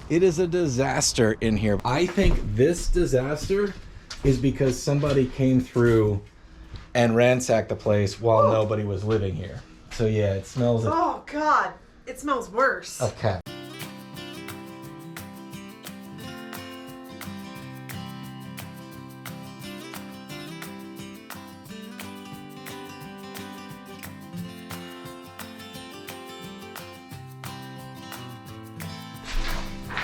It is a disaster in here. I think this disaster is because somebody came through and ransacked the place while nobody was living here. So yeah, it smells. Oh God, it smells worse. Okay.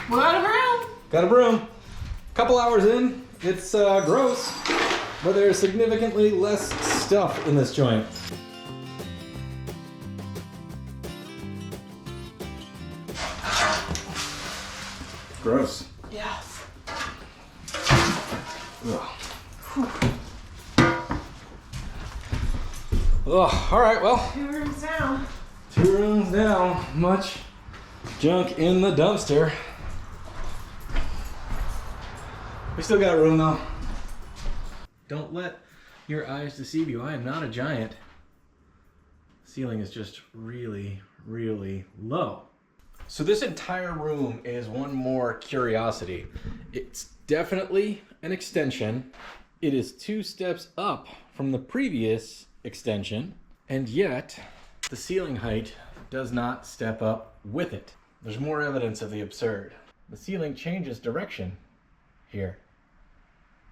Got a broom. Got a broom. Couple hours in, it's gross, but there's significantly less stuff in this joint. Gross. Yeah. Oh, all right, well. 2 rooms down. 2 rooms down. Much junk in the dumpster. We still got room though. Don't let your eyes deceive you. I am not a giant. Ceiling is just really, really low. So this entire room is one more curiosity. It's definitely an extension. It is 2 steps up from the previous extension, and yet the ceiling height does not step up with it. There's more evidence of the absurd. The ceiling changes direction here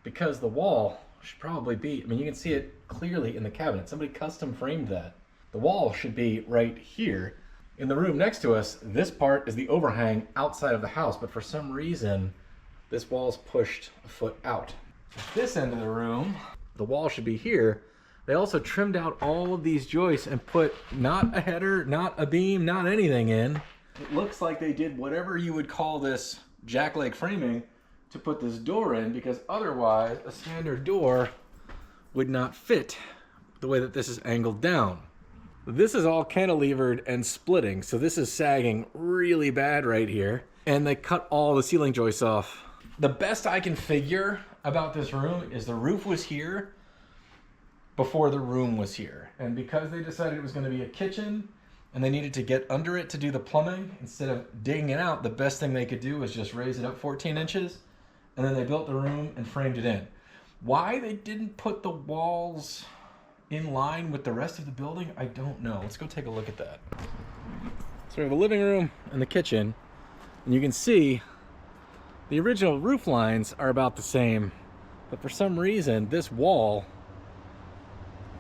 because the wall should probably be, I mean, you can see it clearly in the cabinet. Somebody custom framed that. The wall should be right here. In the room next to us, this part is the overhang outside of the house, but for some reason, this wall's pushed a foot out. At this end of the room, the wall should be here. They also trimmed out all of these joists and put not a header, not a beam, not anything in. It looks like they did whatever you would call this jackleg framing to put this door in, because otherwise a standard door would not fit the way that this is angled down. This is all cantilevered and splitting, so this is sagging really bad right here. And they cut all the ceiling joists off. The best I can figure about this room is the roof was here before the room was here. And because they decided it was going to be a kitchen and they needed to get under it to do the plumbing, instead of digging it out, the best thing they could do was just raise it up 14 inches. And then they built the room and framed it in. Why they didn't put the walls in line with the rest of the building, I don't know. Let's go take a look at that. So we have a living room and the kitchen, and you can see the original roof lines are about the same, but for some reason this wall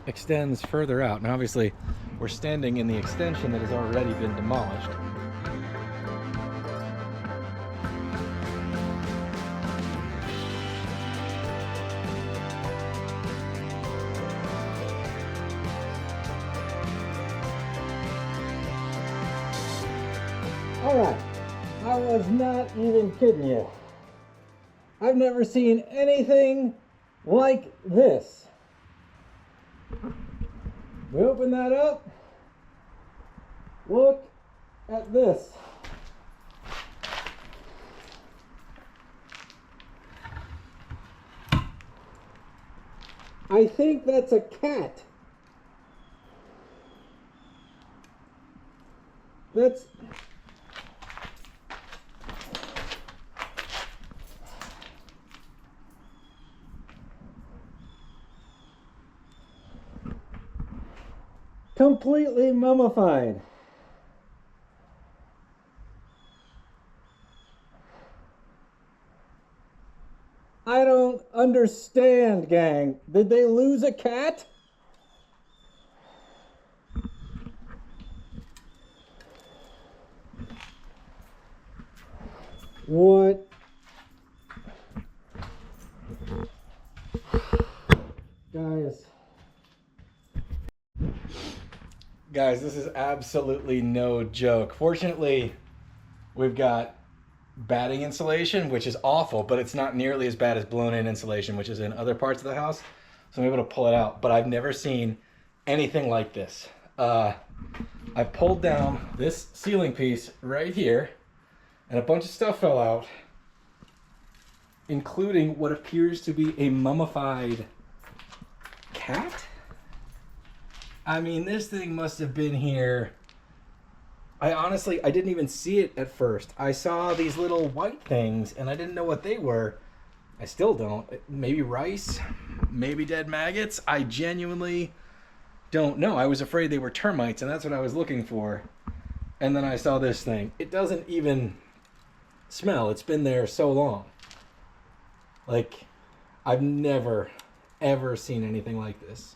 extends further out. Now obviously we're standing in the extension that has already been demolished. Alright, I was not even kidding you. I've never seen anything like this. We open that up. Look at this. I think that's a cat. That's... completely mummified. I don't understand, gang. Did they lose a cat? What? Guys, this is absolutely no joke. Fortunately, we've got batting insulation, which is awful, but it's not nearly as bad as blown-in insulation, which is in other parts of the house. So I'm able to pull it out, but I've never seen anything like this. I pulled down this ceiling piece right here, and a bunch of stuff fell out, including what appears to be a mummified cat. I mean, this thing must have been here I didn't even see it at first. I saw these little white things, and I didn't know what they were. I still don't. Maybe rice? Maybe dead maggots? I genuinely don't know. I was afraid they were termites, and that's what I was looking for. And then I saw this thing. It doesn't even smell. It's been there so long. Like, I've never, ever seen anything like this.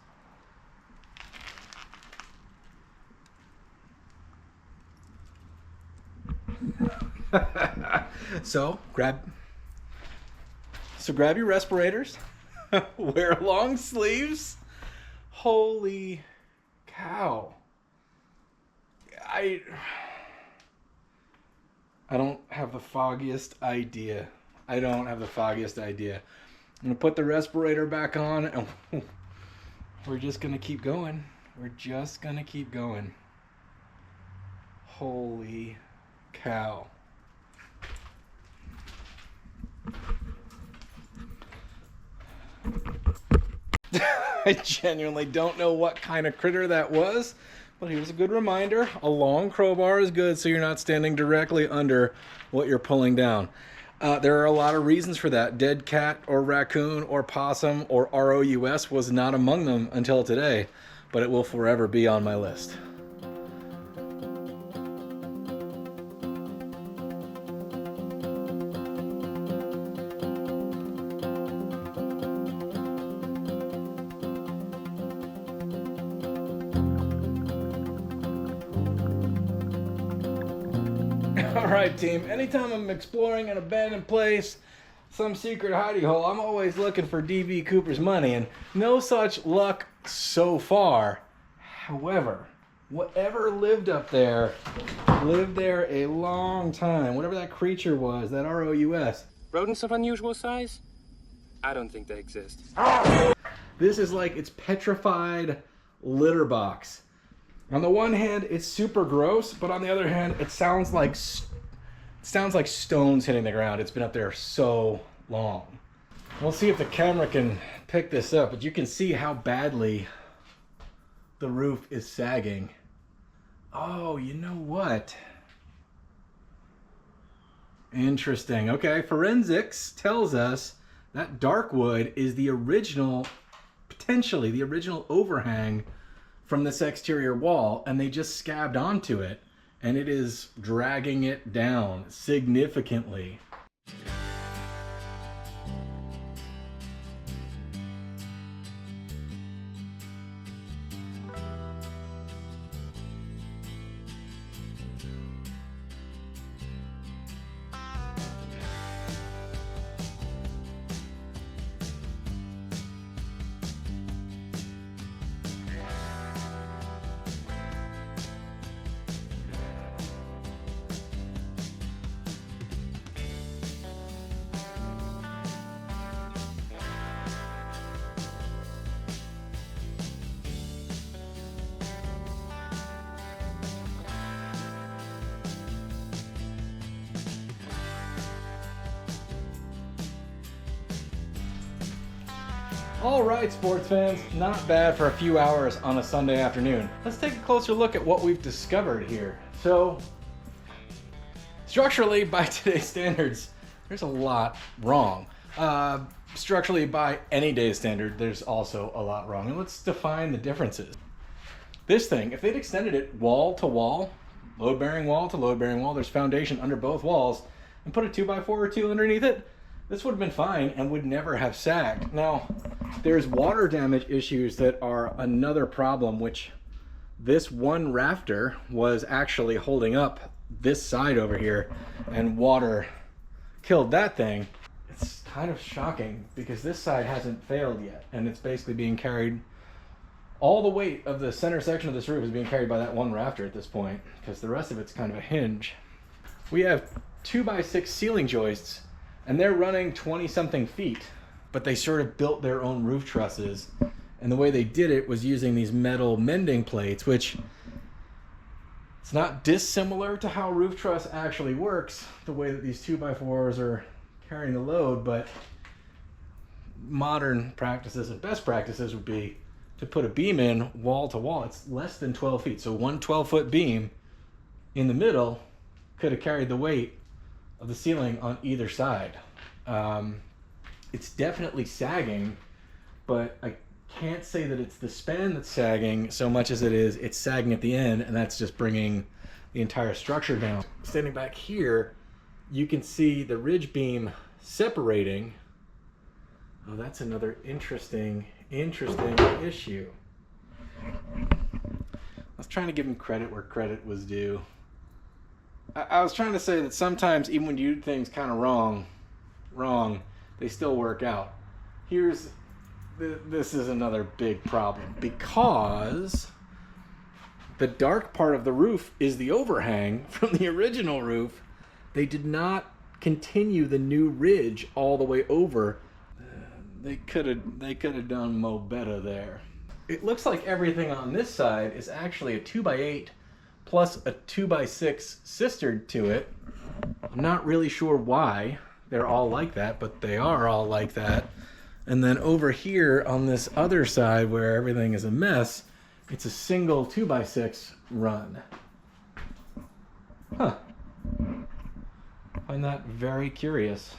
So grab your respirators, wear long sleeves. Holy cow. I don't have the foggiest idea. I'm gonna put the respirator back on, and we're just gonna keep going. Holy cow. I genuinely don't know what kind of critter that was, but here's a good reminder. A long crowbar is good so you're not standing directly under what you're pulling down. There are a lot of reasons for that. Dead cat or raccoon or possum or ROUS was not among them until today, but it will forever be on my list. Alright team, anytime I'm exploring an abandoned place, some secret hidey hole, I'm always looking for D.B. Cooper's money, and no such luck so far. However, whatever lived up there, lived there a long time. Whatever that creature was, that ROUS. Rodents of unusual size? I don't think they exist. This is like its petrified litter box. On the one hand, it's super gross, but on the other hand, it sounds like stones hitting the ground. It's been up there so long. We'll see if the camera can pick this up, but you can see how badly the roof is sagging. Oh, you know what? Interesting. Okay, forensics tells us that dark wood is the original, potentially the original overhang from this exterior wall, and they just scabbed onto it, and it is dragging it down significantly. All right, sports fans, not bad for a few hours on a Sunday afternoon. Let's take a closer look at what we've discovered here. So, structurally, by today's standards, there's a lot wrong. Structurally, by any day's standard, there's also a lot wrong. And let's define the differences. This thing, if they'd extended it wall to wall, load-bearing wall to load-bearing wall, there's foundation under both walls, and put a 2x4 or 2 underneath it, this would have been fine and would never have sagged. Now, there's water damage issues that are another problem, which this one rafter was actually holding up this side over here, and water killed that thing. It's kind of shocking because this side hasn't failed yet, and it's basically being carried, all the weight of the center section of this roof is being carried by that one rafter at this point, because the rest of it's kind of a hinge. We have 2x6 ceiling joists, and they're running 20-something feet, but they sort of built their own roof trusses, and the way they did it was using these metal mending plates, which it's not dissimilar to how roof truss actually works, the way that these 2x4s are carrying the load, but modern practices and best practices would be to put a beam in wall to wall. It's less than 12 feet, so one 12-foot beam in the middle could have carried the weight of the ceiling on either side. It's definitely sagging, but I can't say that it's the span that's sagging so much as it's sagging at the end, and that's just bringing the entire structure down. Standing back here, you can see the ridge beam separating. Oh, that's another interesting issue. I was trying to give him credit where credit was due. I was trying to say that sometimes even when you do things kind of wrong, they still work out. This is another big problem, because the dark part of the roof is the overhang from the original roof. They did not continue the new ridge all the way over. They could have done mo better there. It looks like everything on this side is actually a 2x8 plus a 2x6 sistered to it. I'm not really sure why they're all like that, but they are all like that. And then over here on this other side where everything is a mess, it's a single 2x6 run. Huh. I find that very curious.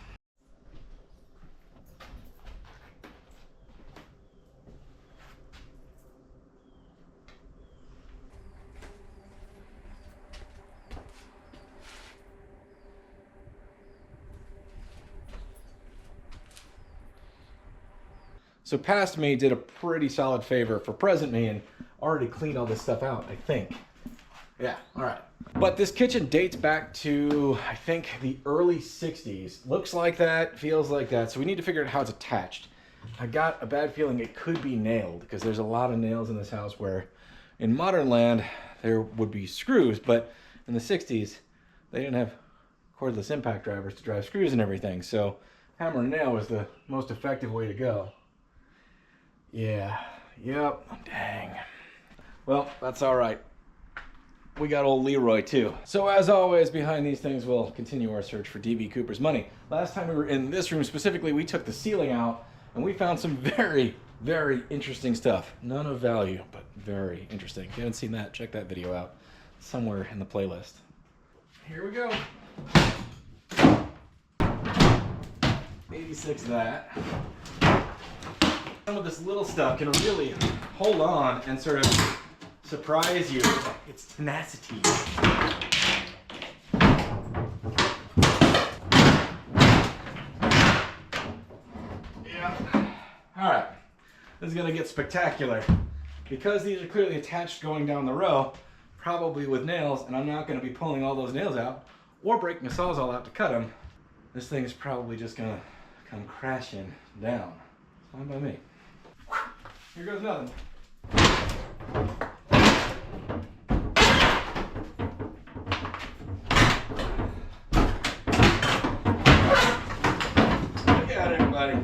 So past me did a pretty solid favor for present me and already cleaned all this stuff out, I think. Yeah, all right. But this kitchen dates back to, I think, the early 60s. Looks like that, feels like that. So we need to figure out how it's attached. I got a bad feeling it could be nailed, because there's a lot of nails in this house where in modern land there would be screws, but in the 60s they didn't have cordless impact drivers to drive screws and everything. So hammer and nail was the most effective way to go. Yeah, yep, dang. Well, that's all right. We got old Leroy too. So as always, behind these things, we'll continue our search for D.B. Cooper's money. Last time we were in this room specifically, we took the ceiling out and we found some very, very interesting stuff. None of value, but very interesting. If you haven't seen that, check that video out somewhere in the playlist. Here we go. 86 that. Some of this little stuff can really hold on and sort of surprise you. It's tenacity. Yeah. All right. This is going to get spectacular. Because these are clearly attached going down the row, probably with nails, and I'm not going to be pulling all those nails out or breaking the sawzall out to cut them. This thing is probably just going to come crashing down. Fine by me. Here goes nothing. Look at it, everybody.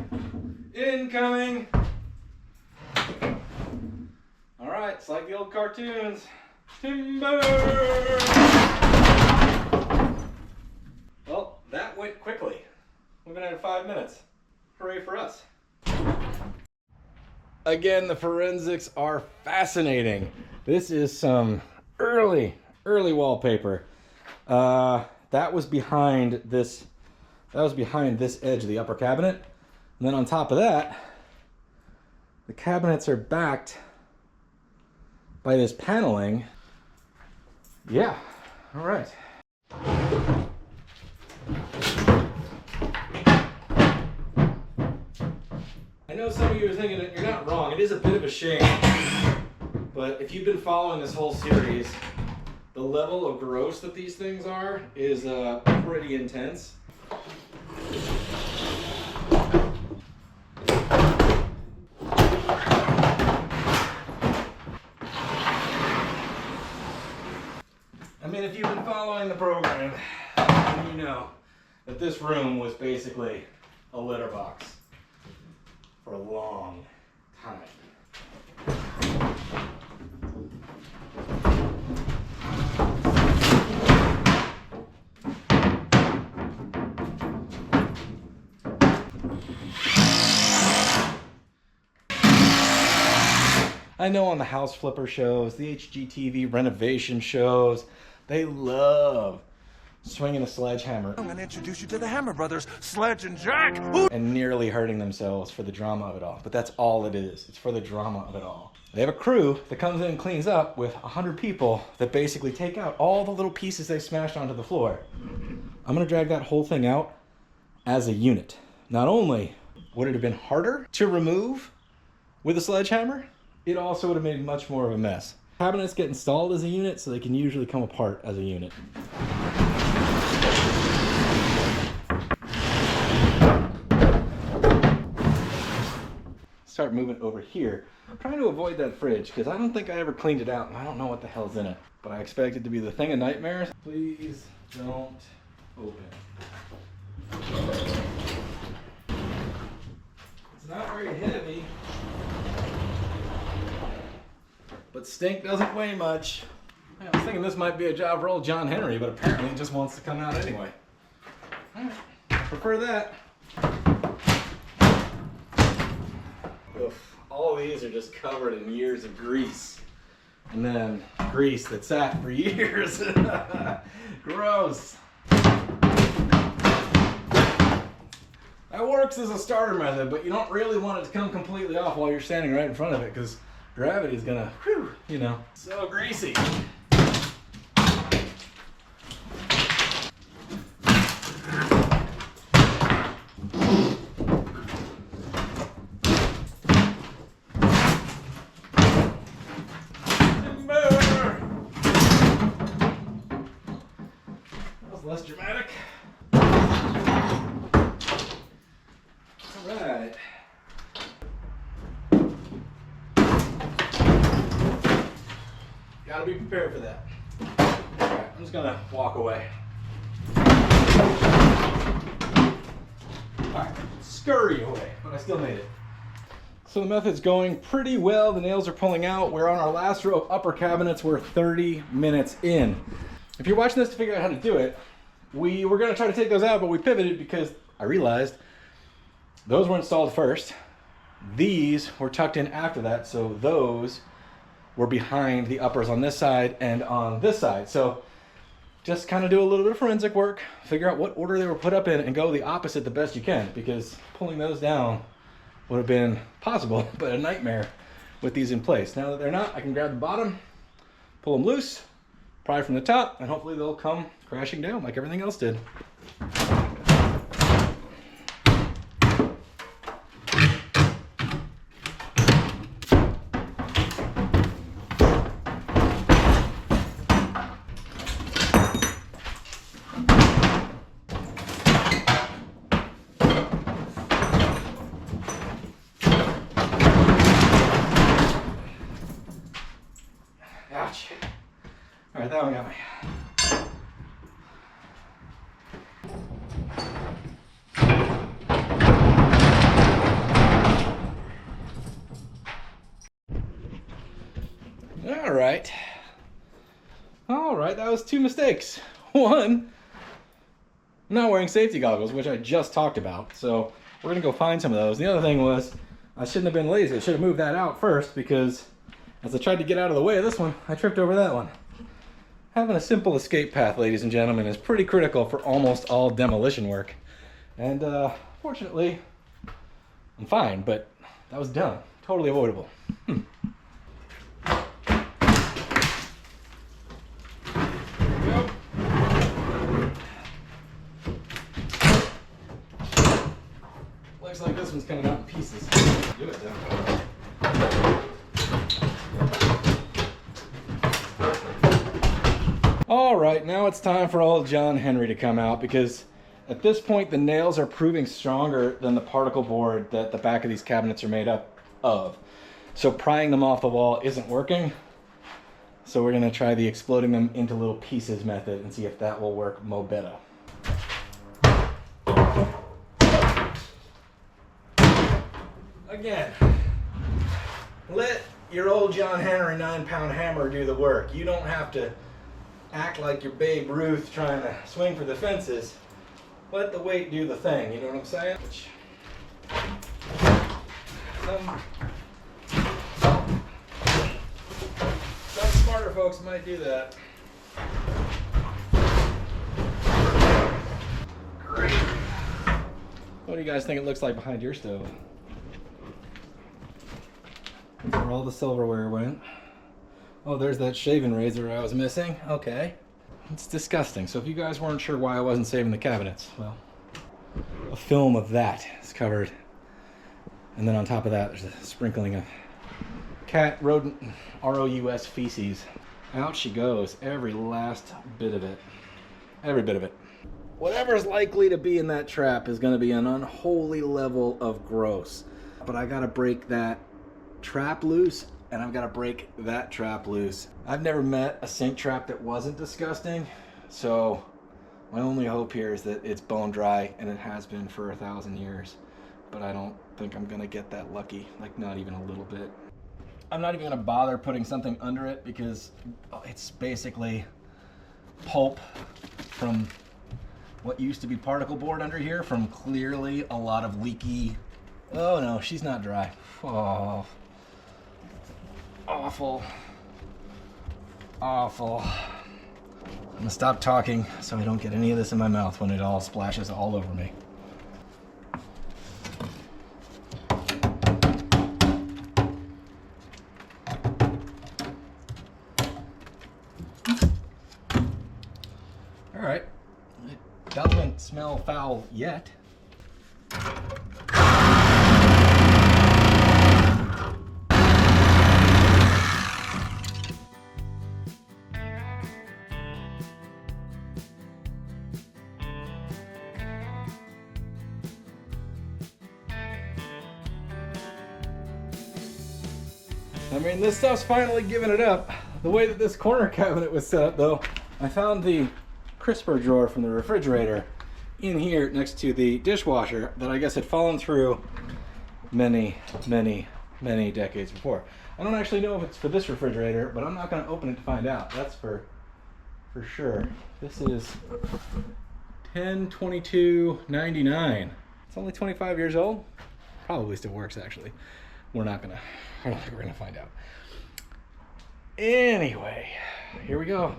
Incoming. All right, it's like the old cartoons. Timber. Well, that went quickly. We've been at 5 minutes. Hooray for us. Again, the forensics are fascinating. This is some early wallpaper. That was behind this edge of the upper cabinet. And then on top of that, the cabinets are backed by this paneling. Yeah, all right. I know some of you are thinking that you're not wrong. It is a bit of a shame. But if you've been following this whole series, the level of gross that these things are is pretty intense. I mean, if you've been following the program, you know that this room was basically a litter box for a long time. I know on the House Flipper shows, the HGTV Renovation shows, They love swinging a sledgehammer I'm gonna introduce you to the Hammer Brothers, Sledge and Jack. and nearly hurting themselves for the drama of it all. But that's all it is. It's for the drama of it all. They have a crew that comes in and cleans up with 100 people that basically take out all the little pieces they smashed onto the floor. I'm gonna drag that whole thing out as a unit. Not only would it have been harder to remove with a sledgehammer, it also would have made much more of a mess. Cabinets get installed as a unit, so they can usually come apart as a unit. Start moving over here. I'm trying to avoid that fridge because I don't think I ever cleaned it out and I don't know what the hell's in it. But I expect it to be the thing of nightmares. Please don't open. It's not very heavy, but stink doesn't weigh much. I was thinking this might be a job for old John Henry, but apparently he just wants to come out anyway. All right, I prefer that. Oof. All these are just covered in years of grease. And then grease that sat for years. Gross. That works as a starter method, but you don't really want it to come completely off while you're standing right in front of it because gravity is gonna, whew, you know, so greasy. Less dramatic. All right. Gotta be prepared for that. All right, I'm just gonna walk away. All right, scurry away, but I still made it. So the method's going pretty well. The nails are pulling out. We're on our last row of upper cabinets. We're 30 minutes in. If you're watching this to figure out how to do it, we were going to try to take those out, but we pivoted because I realized those were installed first. These were tucked in after that, so those were behind the uppers on this side and on this side. So just kind of do a little bit of forensic work, figure out what order they were put up in, and go the opposite the best you can, because pulling those down would have been possible, but a nightmare with these in place. Now that they're not, I can grab the bottom, pull them loose, pry from the top, and hopefully they'll come crashing down like everything else did. Ouch. All right, that one got me. All right, that was two mistakes. One, I'm not wearing safety goggles, which I just talked about. So we're gonna go find some of those. The other thing was, I shouldn't have been lazy. I should have moved that out first, because as I tried to get out of the way of this one, I tripped over that one. Having a simple escape path, ladies and gentlemen, is pretty critical for almost all demolition work. And fortunately, I'm fine, but that was dumb. Totally avoidable. Looks like this one's coming out in pieces. Do it though. All right, now it's time for old John Henry to come out, because at this point the nails are proving stronger than the particle board that the back of these cabinets are made up of. So prying them off the wall isn't working. So we're gonna try the exploding them into little pieces method and see if that will work mo better. Again, let your old John Henry 9-pound hammer do the work. You don't have to act like you're Babe Ruth trying to swing for the fences. Let the weight do the thing, you know what I'm saying? Some smarter folks might do that. What do you guys think it looks like behind your stove? That's where all the silverware went. Oh, there's that shaving razor I was missing. Okay. It's disgusting. So if you guys weren't sure why I wasn't saving the cabinets, well, a film of that is covered. And then on top of that, there's a sprinkling of cat, rodent, ROUS feces. Out she goes. Every last bit of it. Every bit of it. Whatever's likely to be in that trap is going to be an unholy level of gross. But I got to break that trap loose, and I've got to break that trap loose. I've never met a sink trap that wasn't disgusting, so my only hope here is that it's bone dry, and it has been for 1,000 years. But I don't think I'm gonna get that lucky, like not even a little bit. I'm not even gonna bother putting something under it because it's basically pulp from what used to be particle board under here from clearly a lot of leaky. Oh no, she's not dry. Oh, awful, awful. I'm gonna stop talking so I don't get any of this in my mouth when it all splashes all over me. All right, it doesn't smell foul yet. I mean, this stuff's finally giving it up. The way that this corner cabinet was set up, though, I found the crisper drawer from the refrigerator in here next to the dishwasher that I guess had fallen through many, many, many decades before. I don't actually know if it's for this refrigerator, but I'm not going to open it to find out. That's for sure. This is 10/22/99. It's only 25 years old. Probably still works, actually. I don't think we're gonna find out. Anyway, here we go.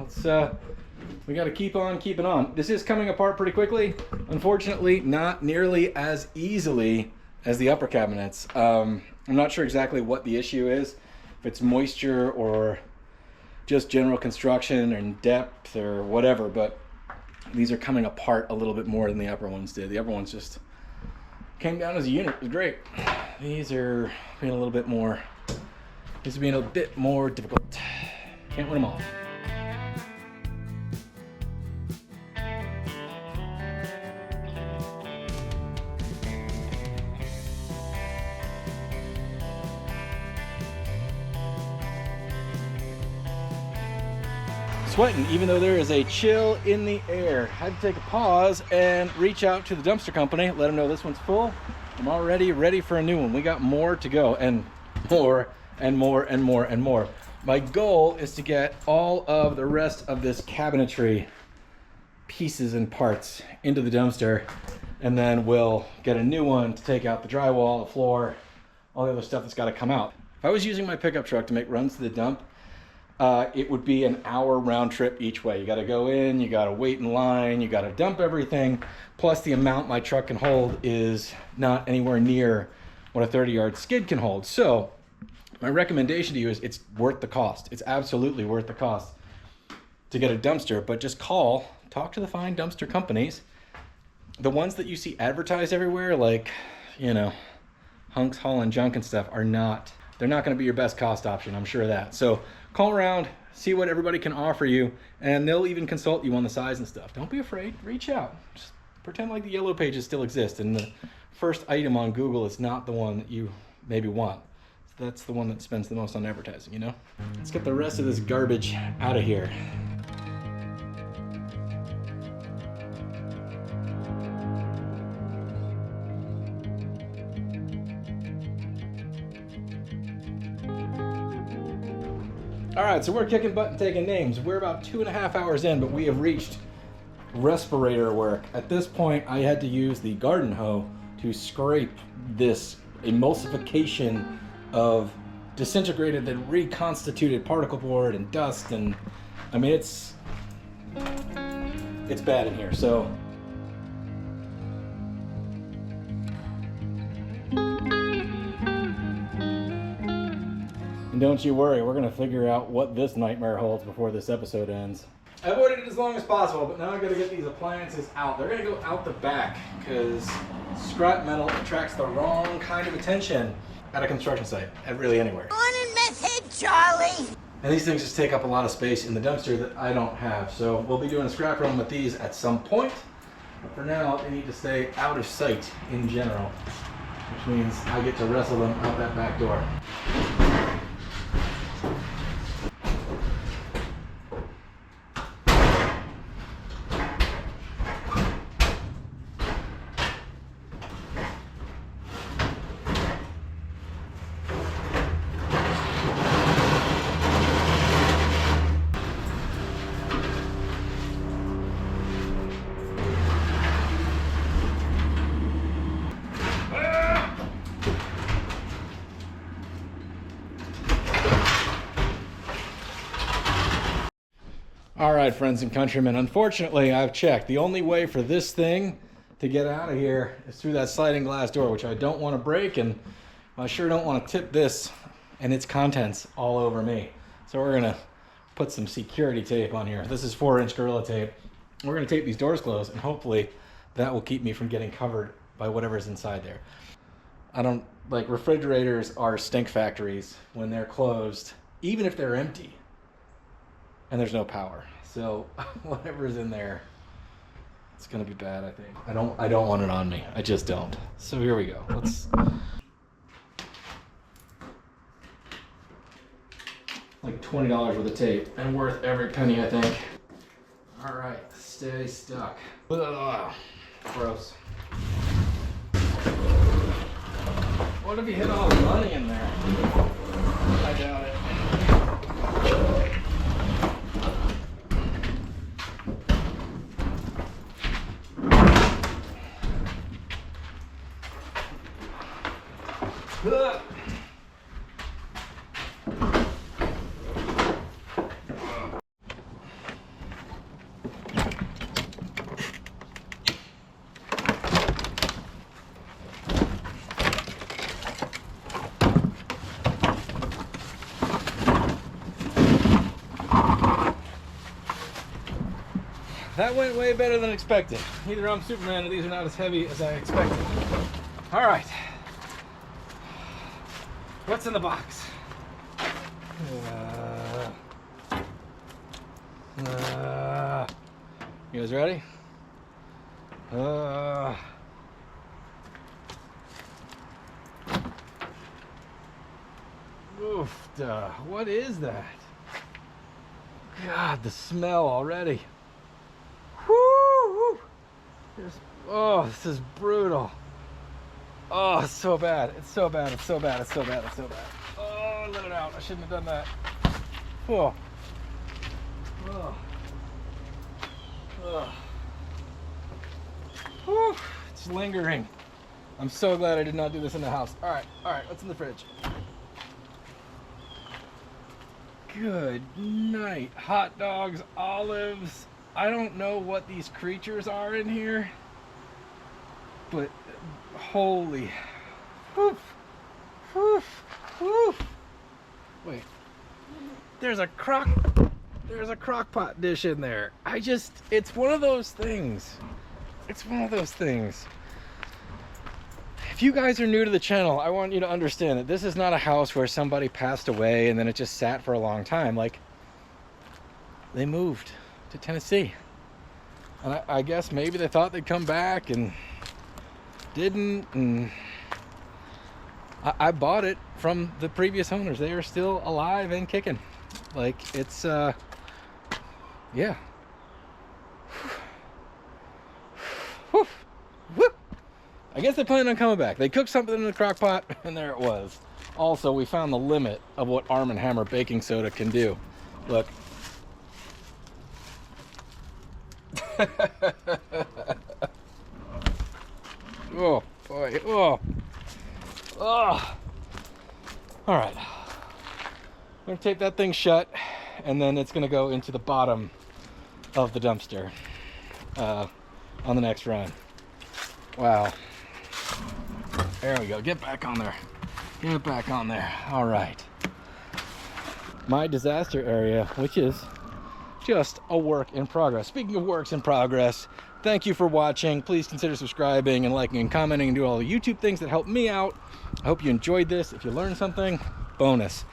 We got to keep on keeping on. This is coming apart pretty quickly. Unfortunately, not nearly as easily as the upper cabinets. I'm not sure exactly what the issue is. If it's moisture or just general construction and depth or whatever, but these are coming apart a little bit more than the upper ones did. The upper ones just came down as a unit. It was great. These are being a little bit more, these are being a bit more difficult. Can't win them all. Sweating, even though there is a chill in the air. Had to take a pause and reach out to the dumpster company, let them know this one's full. I'm already ready for a new one. We got more to go, and more and more and more and more. My goal is to get all of the rest of this cabinetry pieces and parts into the dumpster, and then we'll get a new one to take out the drywall, the floor, all the other stuff that's got to come out. If I was using my pickup truck to make runs to the dump, it would be an hour round trip each way. You got to go in, you got to wait in line, you got to dump everything. Plus the amount my truck can hold is not anywhere near what a 30-yard skid can hold. So my recommendation to you is it's worth the cost. It's absolutely worth the cost to get a dumpster, but just talk to the fine dumpster companies. The ones that you see advertised everywhere, like, you know, Hunks hauling junk and stuff, they're not going to be your best cost option. I'm sure of that. So call around, see what everybody can offer you, and they'll even consult you on the size and stuff. Don't be afraid, reach out. Just pretend like the yellow pages still exist, and the first item on Google is not the one that you maybe want. That's the one that spends the most on advertising, you know? Let's get the rest of this garbage out of here. All right, so we're kicking butt and taking names. We're about 2.5 hours in, but we have reached respirator work. At this point, I had to use the garden hoe to scrape this emulsification of disintegrated and reconstituted particle board and dust, and I mean, it's bad in here. So don't you worry, we're gonna figure out what this nightmare holds before this episode ends. I avoided it as long as possible, but now I gotta get these appliances out. They're gonna go out the back because scrap metal attracts the wrong kind of attention at a construction site, at really anywhere. On and method, Charlie! And these things just take up a lot of space in the dumpster that I don't have. So we'll be doing a scrap run with these at some point. But for now, they need to stay out of sight in general, which means I get to wrestle them out that back door. All right, friends and countrymen, unfortunately, I've checked. The only way for this thing to get out of here is through that sliding glass door, which I don't want to break, and I sure don't want to tip this and its contents all over me. So we're gonna put some security tape on here. This is 4-inch Gorilla Tape. We're gonna tape these doors closed, and hopefully that will keep me from getting covered by whatever's inside there. I don't, like, refrigerators are stink factories when they're closed, even if they're empty and there's no power. So whatever's in there, it's gonna be bad, I think. I don't want it on me. I just don't. So here we go. Let's. Like $20 worth of tape, and worth every penny, I think. All right, stay stuck. Ugh, gross. What if you hit all the money in there? I doubt it. Ugh. That went way better than expected. Either I'm Superman or these are not as heavy as I expected. All right. What's in the box? You guys ready? Oof, what is that? God, the smell already. Woo! Oh, this is brutal. Oh, it's so bad. It's so bad. It's so bad. It's so bad. It's so bad. Oh, let it out. I shouldn't have done that. Oh. Oh. Oh. Whew. It's lingering. I'm so glad I did not do this in the house. All right. What's in the fridge? Good night. Hot dogs, olives. I don't know what these creatures are in here, but holy. Woof. Woof. Woof. Wait. There's a crock pot dish in there. It's one of those things. It's one of those things. If you guys are new to the channel, I want you to understand that this is not a house where somebody passed away and then it just sat for a long time. Like, they moved to Tennessee. And I guess maybe they thought they'd come back and didn't. And I bought it from the previous owners. They are still alive and kicking. Like, it's, yeah. Whew. Whoop. I guess they plan on coming back. They cooked something in the crock pot, and there it was. Also, we found the limit of what Arm & Hammer baking soda can do. Look. Oh, boy. Oh. Oh. All right. I'm going to tape that thing shut, and then it's going to go into the bottom of the dumpster on the next run. Wow. There we go. Get back on there. Get back on there. All right. my disaster area, which is just a work in progress. Speaking of works in progress, thank you for watching. Please consider subscribing and liking and commenting and do all the YouTube things that help me out. I hope you enjoyed this. If you learned something, bonus.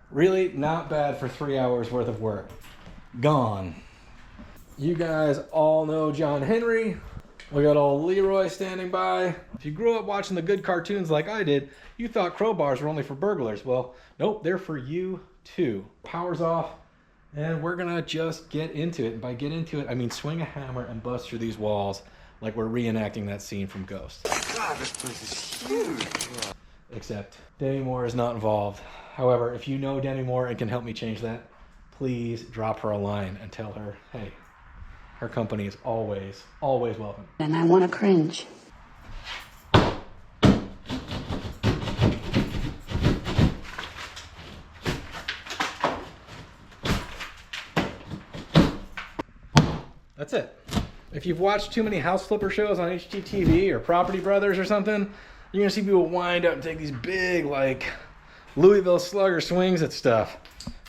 Really not bad for 3 hours worth of work. Gone. You guys all know John Henry. We got old Leroy standing by. If you grew up watching the good cartoons like I did, you thought crowbars were only for burglars. Well, nope, they're for you too. Power's off, and we're gonna just get into it. And by get into it, I mean swing a hammer and bust through these walls like we're reenacting that scene from Ghost. God, this place is huge. Except Demi Moore is not involved. However, if you know Demi Moore and can help me change that, please drop her a line and tell her, hey, her company is always, always welcome. And I want to cringe. That's it. If you've watched too many house flipper shows on HGTV or Property Brothers or something, you're gonna see people wind up and take these big, like, Louisville Slugger swings at stuff.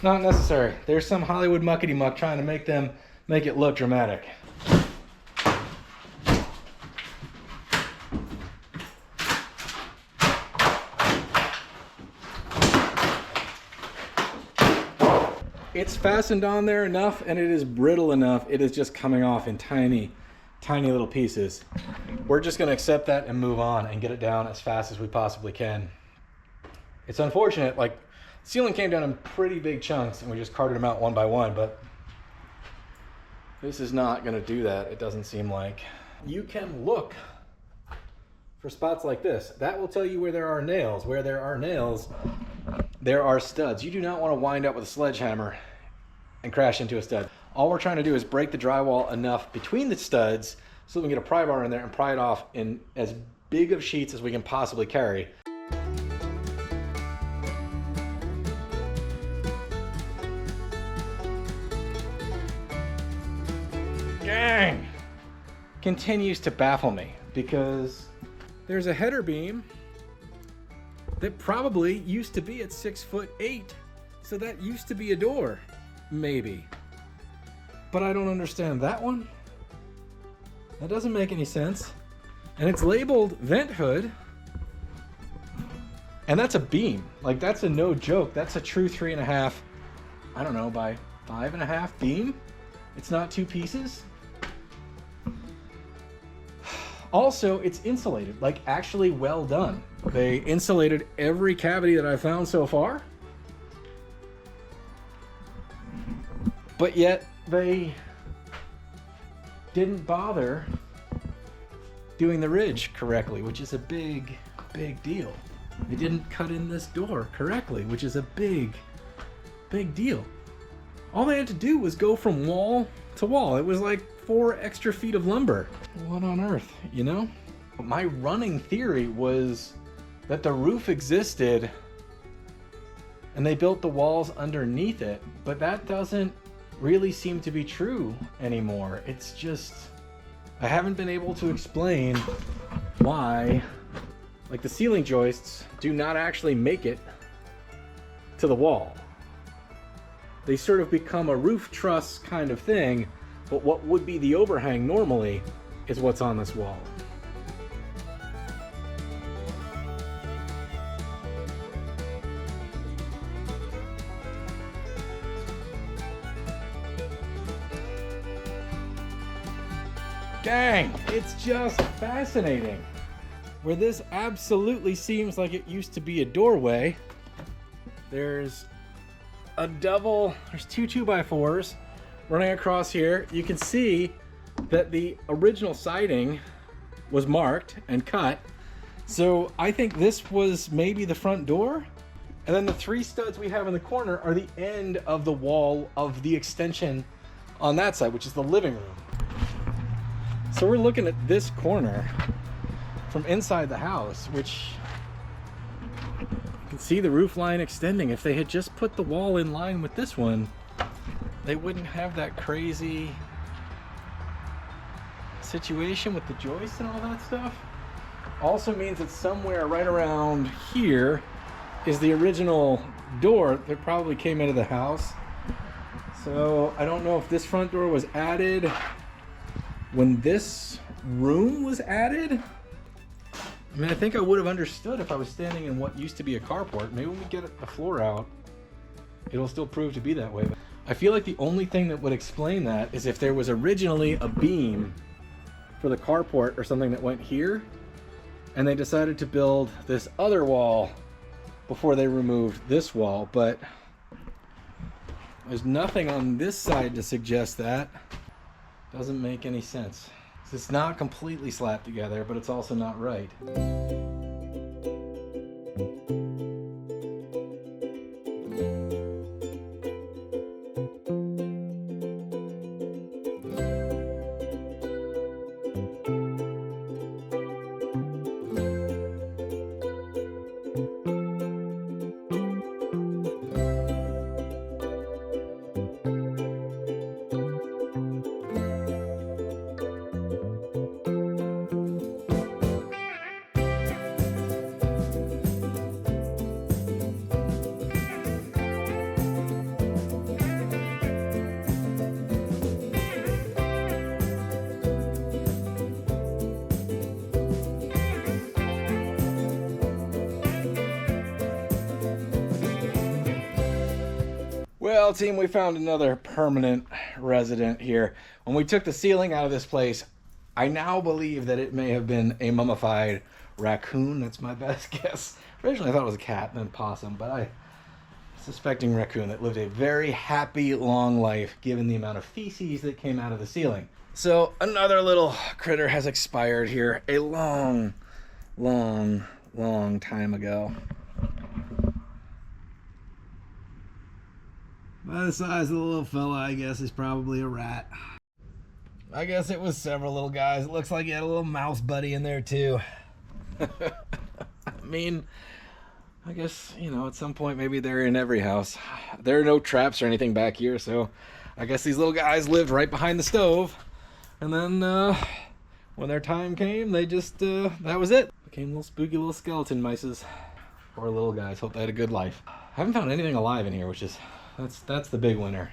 Not necessary. There's some Hollywood muckety muck trying to make it look dramatic. It's fastened on there enough, and it is brittle enough. It is just coming off in tiny, tiny little pieces. We're just gonna accept that and move on and get it down as fast as we possibly can. It's unfortunate, like, ceiling came down in pretty big chunks and we just carted them out one by one, but this is not gonna do that, it doesn't seem like. You can look for spots like this. That will tell you where there are nails. Where there are nails, there are studs. You do not want to wind up with a sledgehammer and crash into a stud. All we're trying to do is break the drywall enough between the studs so that we can get a pry bar in there and pry it off in as big of sheets as we can possibly carry. Dang! Continues to baffle me because there's a header beam that probably used to be at 6'8", so that used to be a door, maybe. But I don't understand that one. That doesn't make any sense. And it's labeled vent hood, and that's a beam. Like, that's a no joke. That's a true 3.5, I don't know, by 5.5 beam. It's not two pieces. Also, it's insulated, like actually well done. They insulated every cavity that I've found so far. But yet they didn't bother doing the ridge correctly, which is a big, big deal. They didn't cut in this door correctly, which is a big, big deal. All they had to do was go from wall to wall. It was like 4 extra feet of lumber. What on earth, you know? My running theory was that the roof existed and they built the walls underneath it, but that doesn't really seem to be true anymore. It's just, I haven't been able to explain why, like, the ceiling joists do not actually make it to the wall. They sort of become a roof truss kind of thing, but what would be the overhang normally is what's on this wall. Dang, it's just fascinating. Where this absolutely seems like it used to be a doorway, there's a double, there's 2 2x4s running across here. You can see that the original siding was marked and cut. So I think this was maybe the front door. And then the 3 studs we have in the corner are the end of the wall of the extension on that side, which is the living room. So we're looking at this corner from inside the house, which you can see the roof line extending. If they had just put the wall in line with this one, they wouldn't have that crazy situation with the joists and all that stuff. Also means that somewhere right around here is the original door that probably came into the house. So I don't know if this front door was added when this room was added. I mean, I think I would have understood if I was standing in what used to be a carport. Maybe when we get the floor out, it'll still prove to be that way. But I feel like the only thing that would explain that is if there was originally a beam for the carport or something that went here, and they decided to build this other wall before they removed this wall. But there's nothing on this side to suggest that. Doesn't make any sense. It's not completely slapped together, but it's also not right. Well, team, we found another permanent resident here. When we took the ceiling out of this place, I now believe that it may have been a mummified raccoon. That's my best guess. Originally, I thought it was a cat and then possum, but I'm suspecting raccoon that lived a very happy, long life given the amount of feces that came out of the ceiling. So another little critter has expired here a long, long, long time ago. By the size of the little fella, I guess is probably a rat. I guess it was several little guys. It looks like he had a little mouse buddy in there too. I mean, I guess, you know, at some point maybe they're in every house. There are no traps or anything back here, so I guess these little guys lived right behind the stove. And then when their time came, they just, that was it. Became little spooky little skeleton mices. Poor little guys. Hope they had a good life. I haven't found anything alive in here, which is... That's the big winner.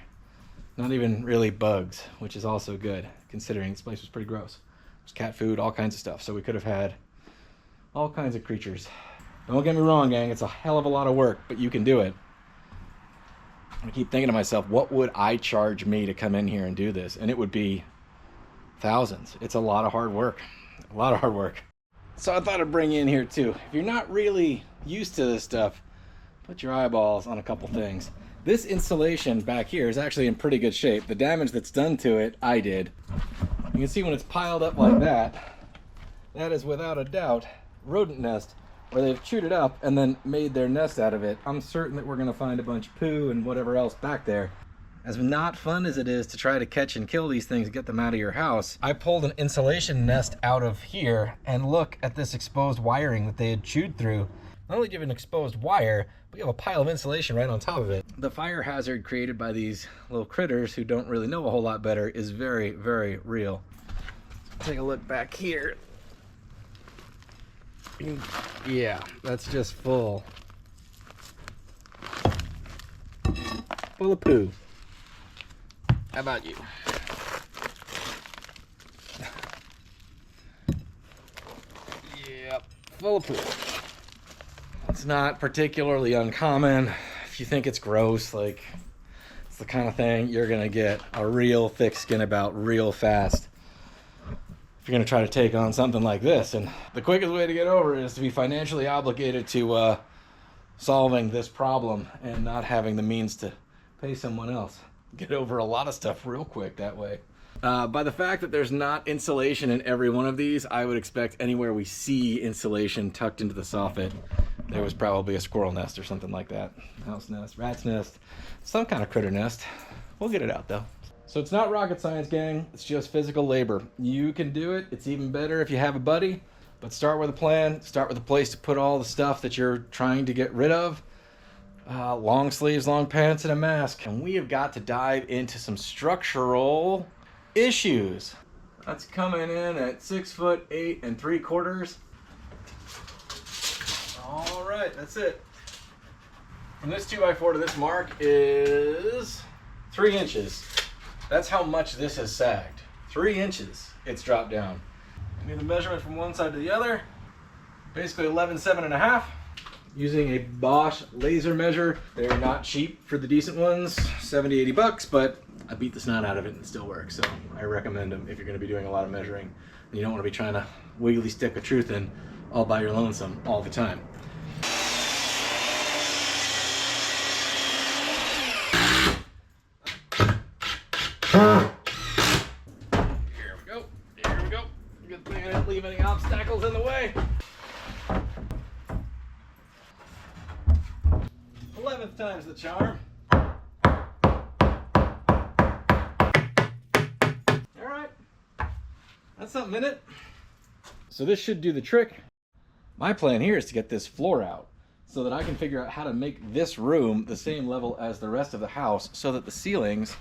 Not even really bugs, which is also good, considering this place was pretty gross. There's cat food, all kinds of stuff. So we could have had all kinds of creatures. Don't get me wrong, gang. It's a hell of a lot of work, but you can do it. I keep thinking to myself, what would I charge me to come in here and do this? And it would be thousands. It's a lot of hard work. A lot of hard work. So I thought I'd bring you in here too. If you're not really used to this stuff, put your eyeballs on a couple things. This insulation back here is actually in pretty good shape. The damage that's done to it, I did. You can see when it's piled up like that, that is without a doubt rodent nest, where they've chewed it up and then made their nest out of it. I'm certain that we're gonna find a bunch of poo and whatever else back there. As not fun as it is to try to catch and kill these things and get them out of your house, I pulled an insulation nest out of here, and look at this exposed wiring that they had chewed through. Not only do you have an exposed wire, but you have a pile of insulation right on top of it. The fire hazard created by these little critters who don't really know a whole lot better is very, very real. Take a look back here. Yeah, that's just full. Full of poo. How about you? Yep, full of poo. It's not particularly uncommon. If you think it's gross, like, it's the kind of thing you're gonna get a real thick skin about real fast if you're gonna try to take on something like this. And the quickest way to get over it is to be financially obligated to solving this problem and not having the means to pay someone else. Get over a lot of stuff real quick that way. By the fact that there's not insulation in every one of these, I would expect anywhere we see insulation tucked into the soffit, there was probably a squirrel nest or something like that. Mouse nest, rat's nest, some kind of critter nest. We'll get it out though. So it's not rocket science, gang. It's just physical labor. You can do it. It's even better if you have a buddy. But start with a plan. Start with a place to put all the stuff that you're trying to get rid of. Long sleeves, long pants, and a mask. And we have got to dive into some structural issues. That's coming in at 6'8 3/4. All right, that's it. From this 2x4 to this mark is 3 inches. That's how much this has sagged. 3 inches it's dropped down. I need the measurement from one side to the other. Basically 11.7.5. Using a Bosch laser measure. They're not cheap for the decent ones, 70, 80 bucks, but I beat the snot out of it and it still works. So I recommend them if you're going to be doing a lot of measuring. And you don't want to be trying to wiggly stick a truth in all by your lonesome all the time. Here we go. Here we go. Good thing I didn't leave any obstacles in the way. 11th time's the charm. Alright. That's something in it. So this should do the trick. My plan here is to get this floor out so that I can figure out how to make this room the same level as the rest of the house so that the ceilings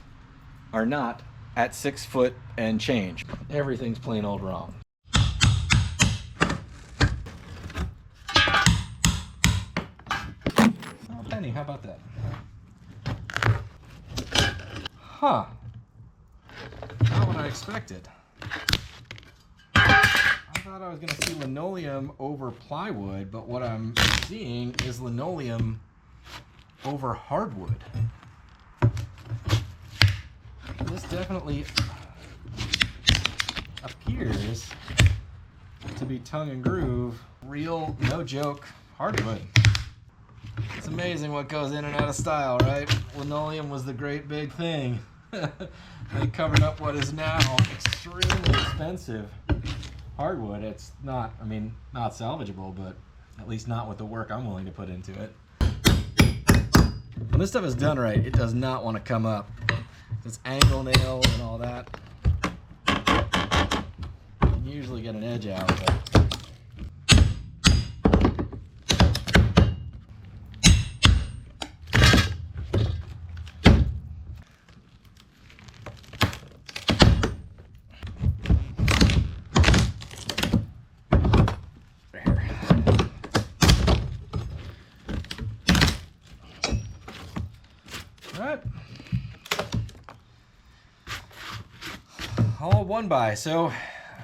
are not at 6 foot and change. Everything's plain old wrong. Oh, penny, how about that? Huh. Not what I expected. I thought I was going to see linoleum over plywood, but what I'm seeing is linoleum over hardwood. This definitely appears to be tongue and groove, real, no joke, hardwood. It's amazing what goes in and out of style, right? Linoleum was the great big thing. They covered up what is now extremely expensive hardwood. It's not, I mean, not salvageable, but at least not with the work I'm willing to put into it. When this stuff is done right, it does not want to come up. It's angle nails and all that. You can usually get an edge out, but all one by. So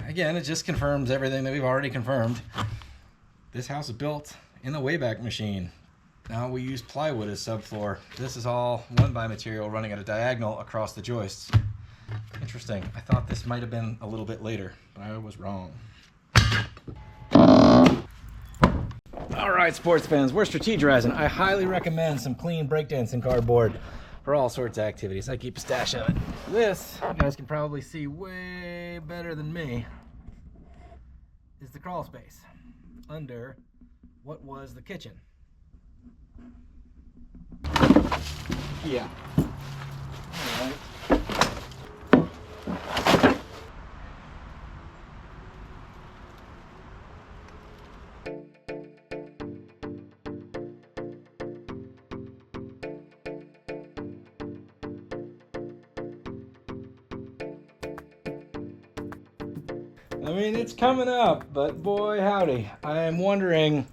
again, it just confirms everything that we've already confirmed. This house is built in the Wayback Machine. Now we use plywood as subfloor. This is all one by material running at a diagonal across the joists. Interesting. I thought this might have been a little bit later, but I was wrong. All right, sports fans, we're strategizing. I highly recommend some clean breakdancing cardboard for all sorts of activities. I keep a stash of it. This, you guys can probably see way better than me, is the crawl space under what was the kitchen. Yeah. All right. I mean, it's coming up, but boy howdy. I am wondering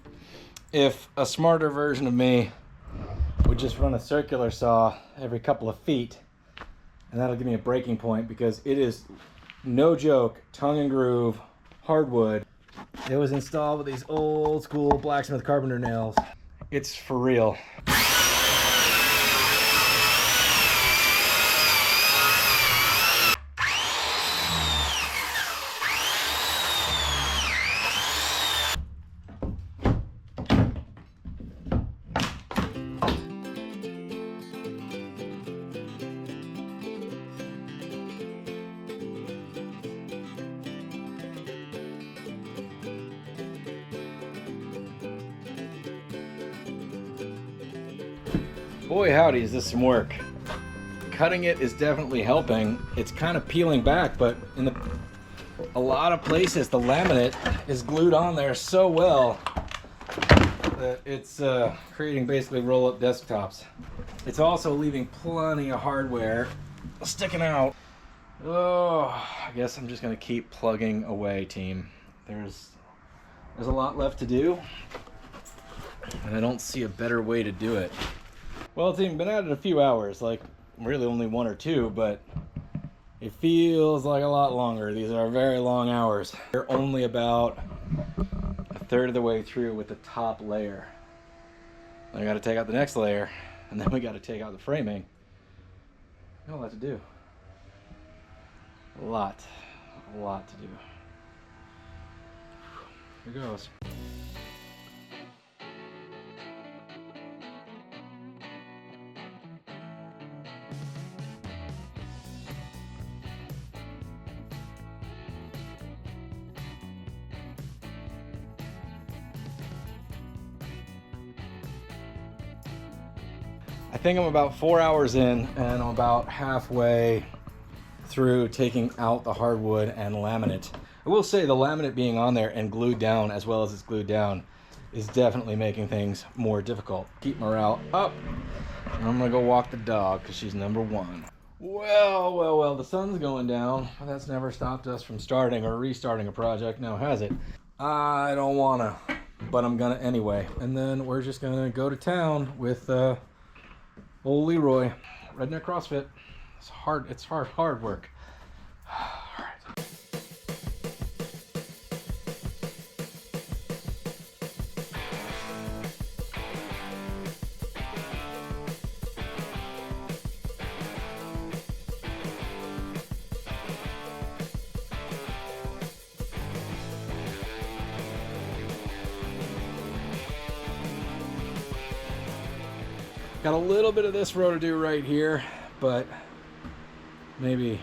if a smarter version of me would just run a circular saw every couple of feet, and that'll give me a breaking point, because it is, no joke, tongue and groove, hardwood. It was installed with these old school blacksmith carpenter nails. It's for real. Boy howdy, is this some work. Cutting it is definitely helping. It's kind of peeling back, but in a lot of places the laminate is glued on there so well that it's creating basically roll-up desktops. It's also leaving plenty of hardware sticking out. Oh, I guess I'm just gonna keep plugging away, team. There's a lot left to do, and I don't see a better way to do it Well, it's even been at it a few hours, like really only 1 or 2, but it feels like a lot longer. These are very long hours. We're only about a third of the way through with the top layer. I got to take out the next layer, and then we got to take out the framing. Got a lot to do. A lot to do. Here goes. I think I'm about 4 hours in, and I'm about halfway through taking out the hardwood and laminate. I will say the laminate being on there and glued down as well as it's glued down is definitely making things more difficult. Keep morale up. And I'm gonna go walk the dog because she's number 1. Well, the sun's going down. That's never stopped us from starting or restarting a project, now has it? I don't wanna, but I'm gonna anyway. And then we're just gonna go to town with old Leroy, Redneck CrossFit. It's hard work. All right. Got a little bit of this row to do right here, but maybe,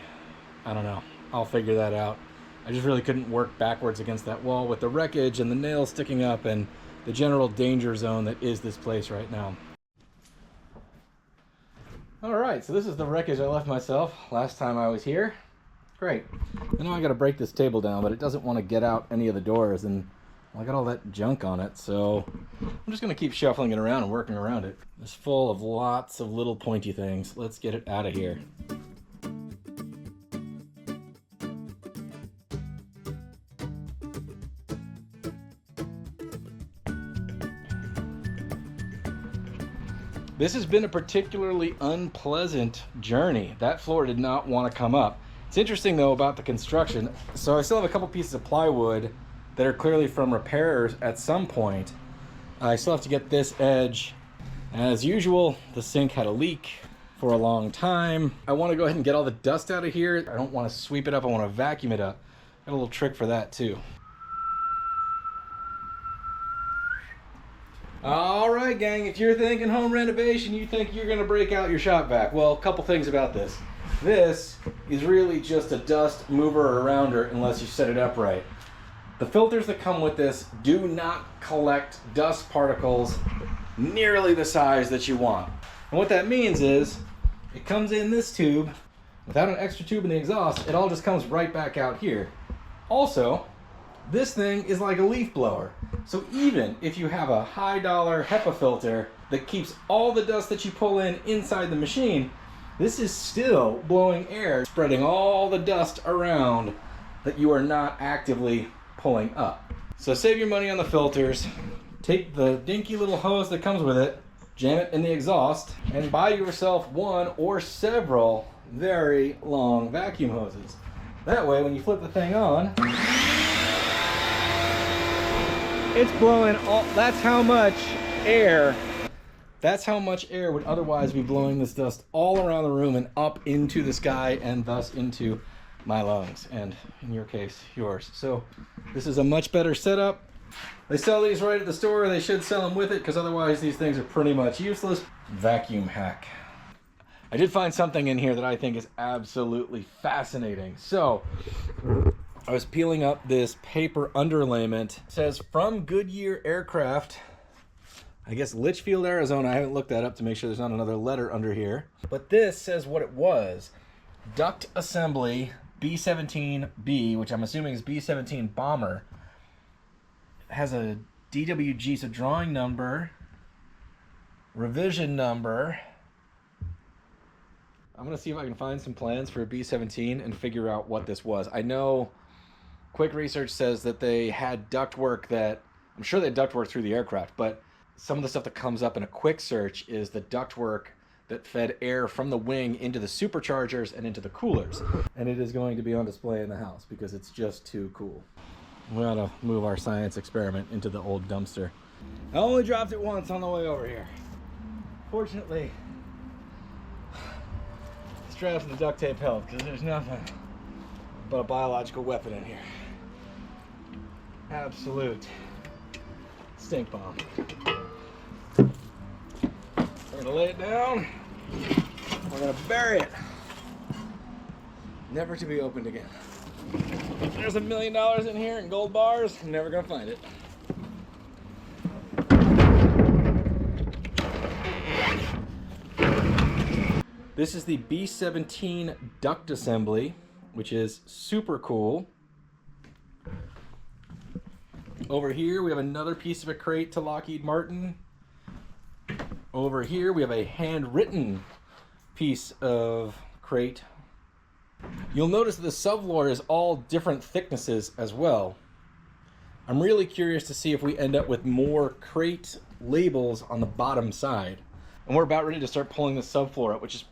I don't know, I'll figure that out. I just really couldn't work backwards against that wall with the wreckage and the nails sticking up and the general danger zone that is this place right now. All right, so this is the wreckage I left myself last time I was here. Great. I know I gotta break this table down, but it doesn't want to get out any of the doors, and I got all that junk on it, so I'm just gonna keep shuffling it around and working around it. It's full of lots of little pointy things. Let's get it out of here. This has been a particularly unpleasant journey. That floor did not want to come up. It's interesting though about the construction. So I still have a couple pieces of plywood that are clearly from repairs at some point. I still have to get this edge. As usual, the sink had a leak for a long time. I want to go ahead and get all the dust out of here. I don't want to sweep it up, I want to vacuum it up. Got a little trick for that too. All right, gang, if you're thinking home renovation, you think you're gonna break out your shop vac. Well, a couple things about this. This is really just a dust mover or rounder unless you set it up right. The filters that come with this do not collect dust particles nearly the size that you want. And what that means is, it comes in this tube, without an extra tube in the exhaust, it all just comes right back out here. Also, this thing is like a leaf blower. So even if you have a high dollar HEPA filter that keeps all the dust that you pull in inside the machine, this is still blowing air, spreading all the dust around that you are not actively pulling up. So save your money on the filters, take the dinky little hose that comes with it, jam it in the exhaust, and buy yourself one or several very long vacuum hoses. That way when you flip the thing on, it's blowing all, that's how much air would otherwise be blowing this dust all around the room and up into the sky and thus into my lungs, and in your case, yours. So this is a much better setup. They sell these right at the store. They should sell them with it because otherwise these things are pretty much useless. Vacuum hack. I did find something in here that I think is absolutely fascinating. So I was peeling up this paper underlayment. It says from Goodyear Aircraft, I guess Litchfield, Arizona. I haven't looked that up to make sure there's not another letter under here. But this says what it was. Duct Assembly B-17B, which I'm assuming is B-17 Bomber. It has a DWG, so drawing number, revision number. I'm gonna see if I can find some plans for a B-17 and figure out what this was. I know quick research says that they had ductwork that, I'm sure they had ductwork through the aircraft, but some of the stuff that comes up in a quick search is the ductwork that fed air from the wing into the superchargers and into the coolers. And it is going to be on display in the house because it's just too cool. We ought to move our science experiment into the old dumpster. I only dropped it once on the way over here. Fortunately, straps and the duct tape held because there's nothing but a biological weapon in here. Absolute stink bomb. We're gonna lay it down. We're gonna bury it. Never to be opened again. There's $1 million in here in gold bars. I'm never gonna find it. This is the B17 duct assembly, which is super cool. Over here we have another piece of a crate to Lockheed Martin. Over here we have a handwritten piece of crate. You'll notice that the subfloor is all different thicknesses as well. I'm really curious to see if we end up with more crate labels on the bottom side. And we're about ready to start pulling the subfloor up, which is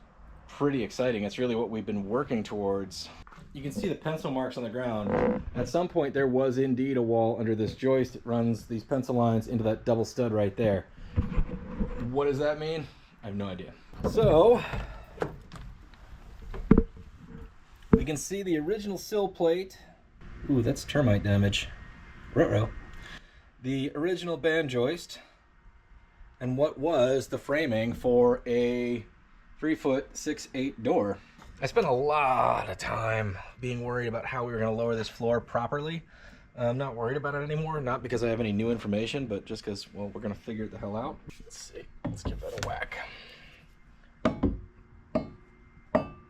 pretty exciting. It's really what we've been working towards. You can see the pencil marks on the ground. At some point there was indeed a wall under this joist. It runs these pencil lines into that double stud right there. What does that mean? I have no idea. So, we can see the original sill plate. Ooh, that's termite damage. Ruh-roh. The original band joist. And what was the framing for a 3-foot 6'8" door. I spent a lot of time being worried about how we were going to lower this floor properly. I'm not worried about it anymore, not because I have any new information, but just because, well, we're going to figure it the hell out. Let's see. Let's give that a whack.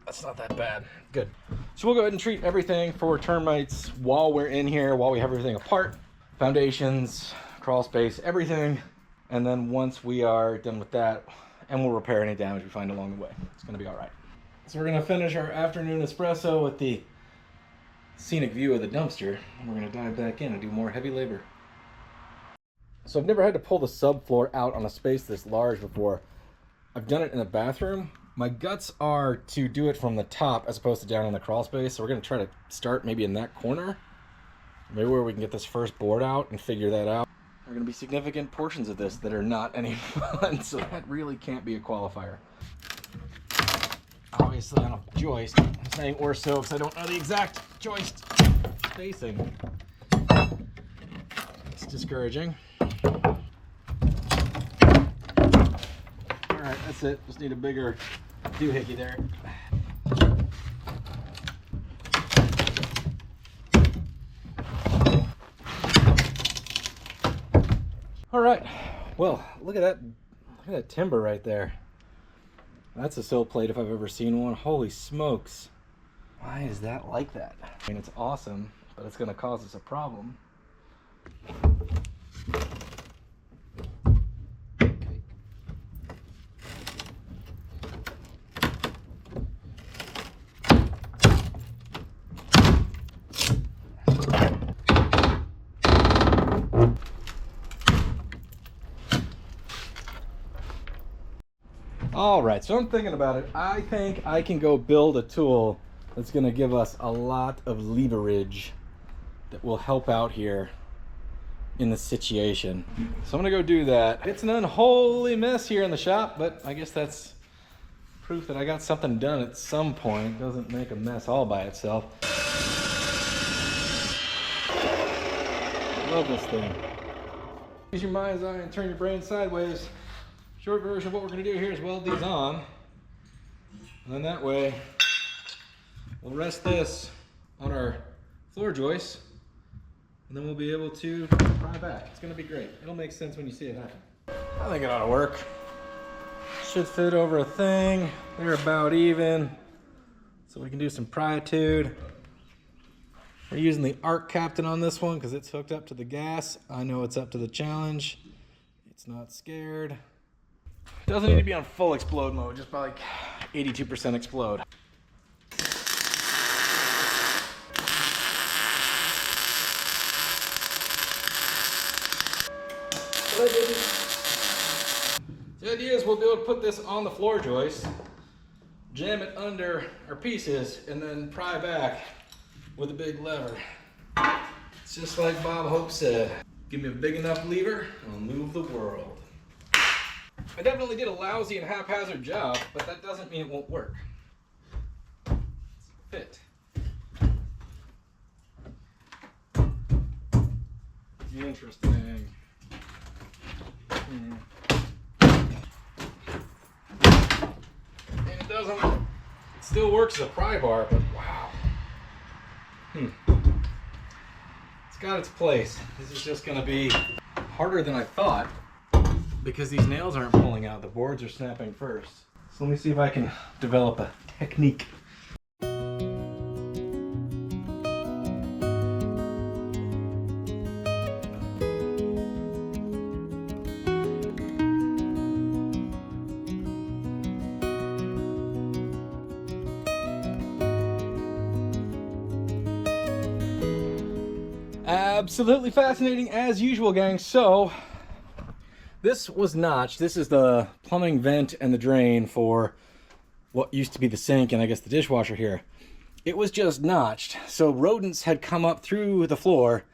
That's not that bad. Good. So we'll go ahead and treat everything for termites while we're in here, while we have everything apart. Foundations, crawl space, everything. And then once we are done with that, and we'll repair any damage we find along the way. It's going to be all right. So we're going to finish our afternoon espresso with the scenic view of the dumpster. And we're going to dive back in and do more heavy labor. So I've never had to pull the subfloor out on a space this large before. I've done it in the bathroom. My guts are to do it from the top as opposed to down in the crawl space. So we're going to try to start maybe in that corner. Maybe where we can get this first board out and figure that out. There are going to be significant portions of this that are not any fun, so that really can't be a qualifier. Obviously on a joist, I'm saying or so because I don't know the exact joist spacing. It's discouraging. Alright, that's it. Just need a bigger doohickey there. Alright, well, look at that timber right there. That's a sill plate if I've ever seen one. Holy smokes. Why is that like that? I mean, it's awesome, but it's going to cause us a problem. All right, so I'm thinking about it. I think I can go build a tool that's going to give us a lot of leverage that will help out here in the situation. So I'm going to go do that. It's an unholy mess here in the shop, but I guess that's proof that I got something done at some point. It doesn't make a mess all by itself. I love this thing. Use your mind's eye and turn your brain sideways. Short version of what we're going to do here is weld these on, and then that way we'll rest this on our floor joists, and then we'll be able to pry back. It's going to be great. It'll make sense when you see it happen. I think it ought to work. Should fit over a thing. They're about even, so we can do some pryitude. We're using the Arc Captain on this one because it's hooked up to the gas. I know it's up to the challenge. It's not scared. Doesn't need to be on full explode mode, just by like 82% explode. But I didn't. The idea is we'll be able to put this on the floor joist, jam it under our pieces, and then pry back with a big lever. It's just like Bob Hope said, give me a big enough lever, and I'll move the world. I definitely did a lousy and haphazard job, but that doesn't mean it won't work. Fit. Interesting. And it doesn't, it still works as a pry bar, but wow. It's got its place. This is just gonna be harder than I thought because these nails aren't pulling out. The boards are snapping first. So let me see if I can develop a technique. Absolutely fascinating as usual, gang. So this was notched. This is the plumbing vent and the drain for what used to be the sink and I guess the dishwasher here. It was just notched. So rodents had come up through the floor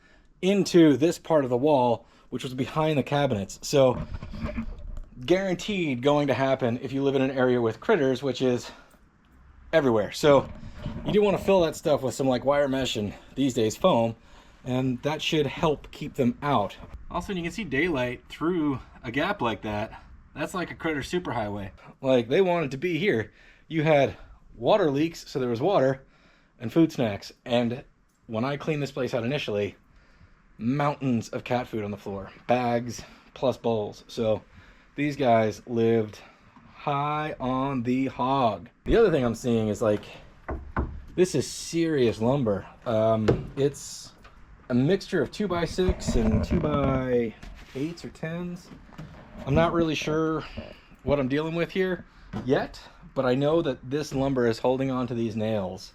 into this part of the wall, which was behind the cabinets. So guaranteed going to happen if you live in an area with critters, which is everywhere. So you do want to fill that stuff with some like wire mesh and these days foam, and that should help keep them out. Also, you can see daylight through a gap like that. That's like a critter superhighway. Like, they wanted to be here. You had water leaks, so there was water and food snacks. And when I cleaned this place out initially, mountains of cat food on the floor. Bags plus bowls. So these guys lived high on the hog. The other thing I'm seeing is like, this is serious lumber. It's a mixture of 2x6 and 2x8s or 10s. I'm not really sure what I'm dealing with here yet, but I know that this lumber is holding on to these nails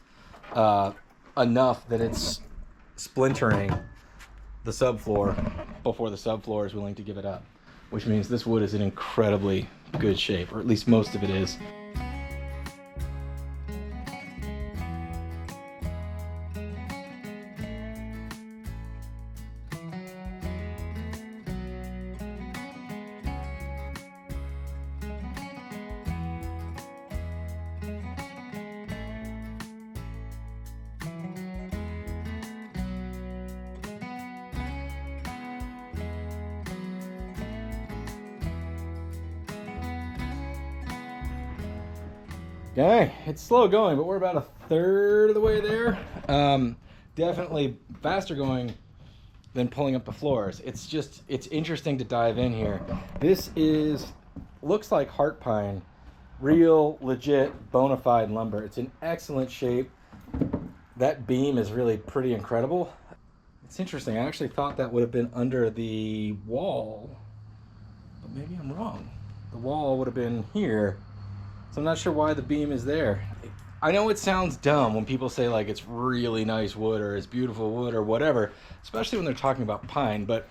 enough that it's splintering the subfloor before the subfloor is willing to give it up, which means this wood is in incredibly good shape, or at least most of it is. Okay, it's slow going, but we're about a third of the way there. Definitely faster going than pulling up the floors. It's interesting to dive in here. This looks like heart pine, real, legit, bona fide lumber. It's in excellent shape. That beam is really pretty incredible. It's interesting. I actually thought that would have been under the wall, but maybe I'm wrong. The wall would have been here. So I'm not sure why the beam is there. I know it sounds dumb when people say like it's really nice wood or it's beautiful wood or whatever, especially when they're talking about pine, but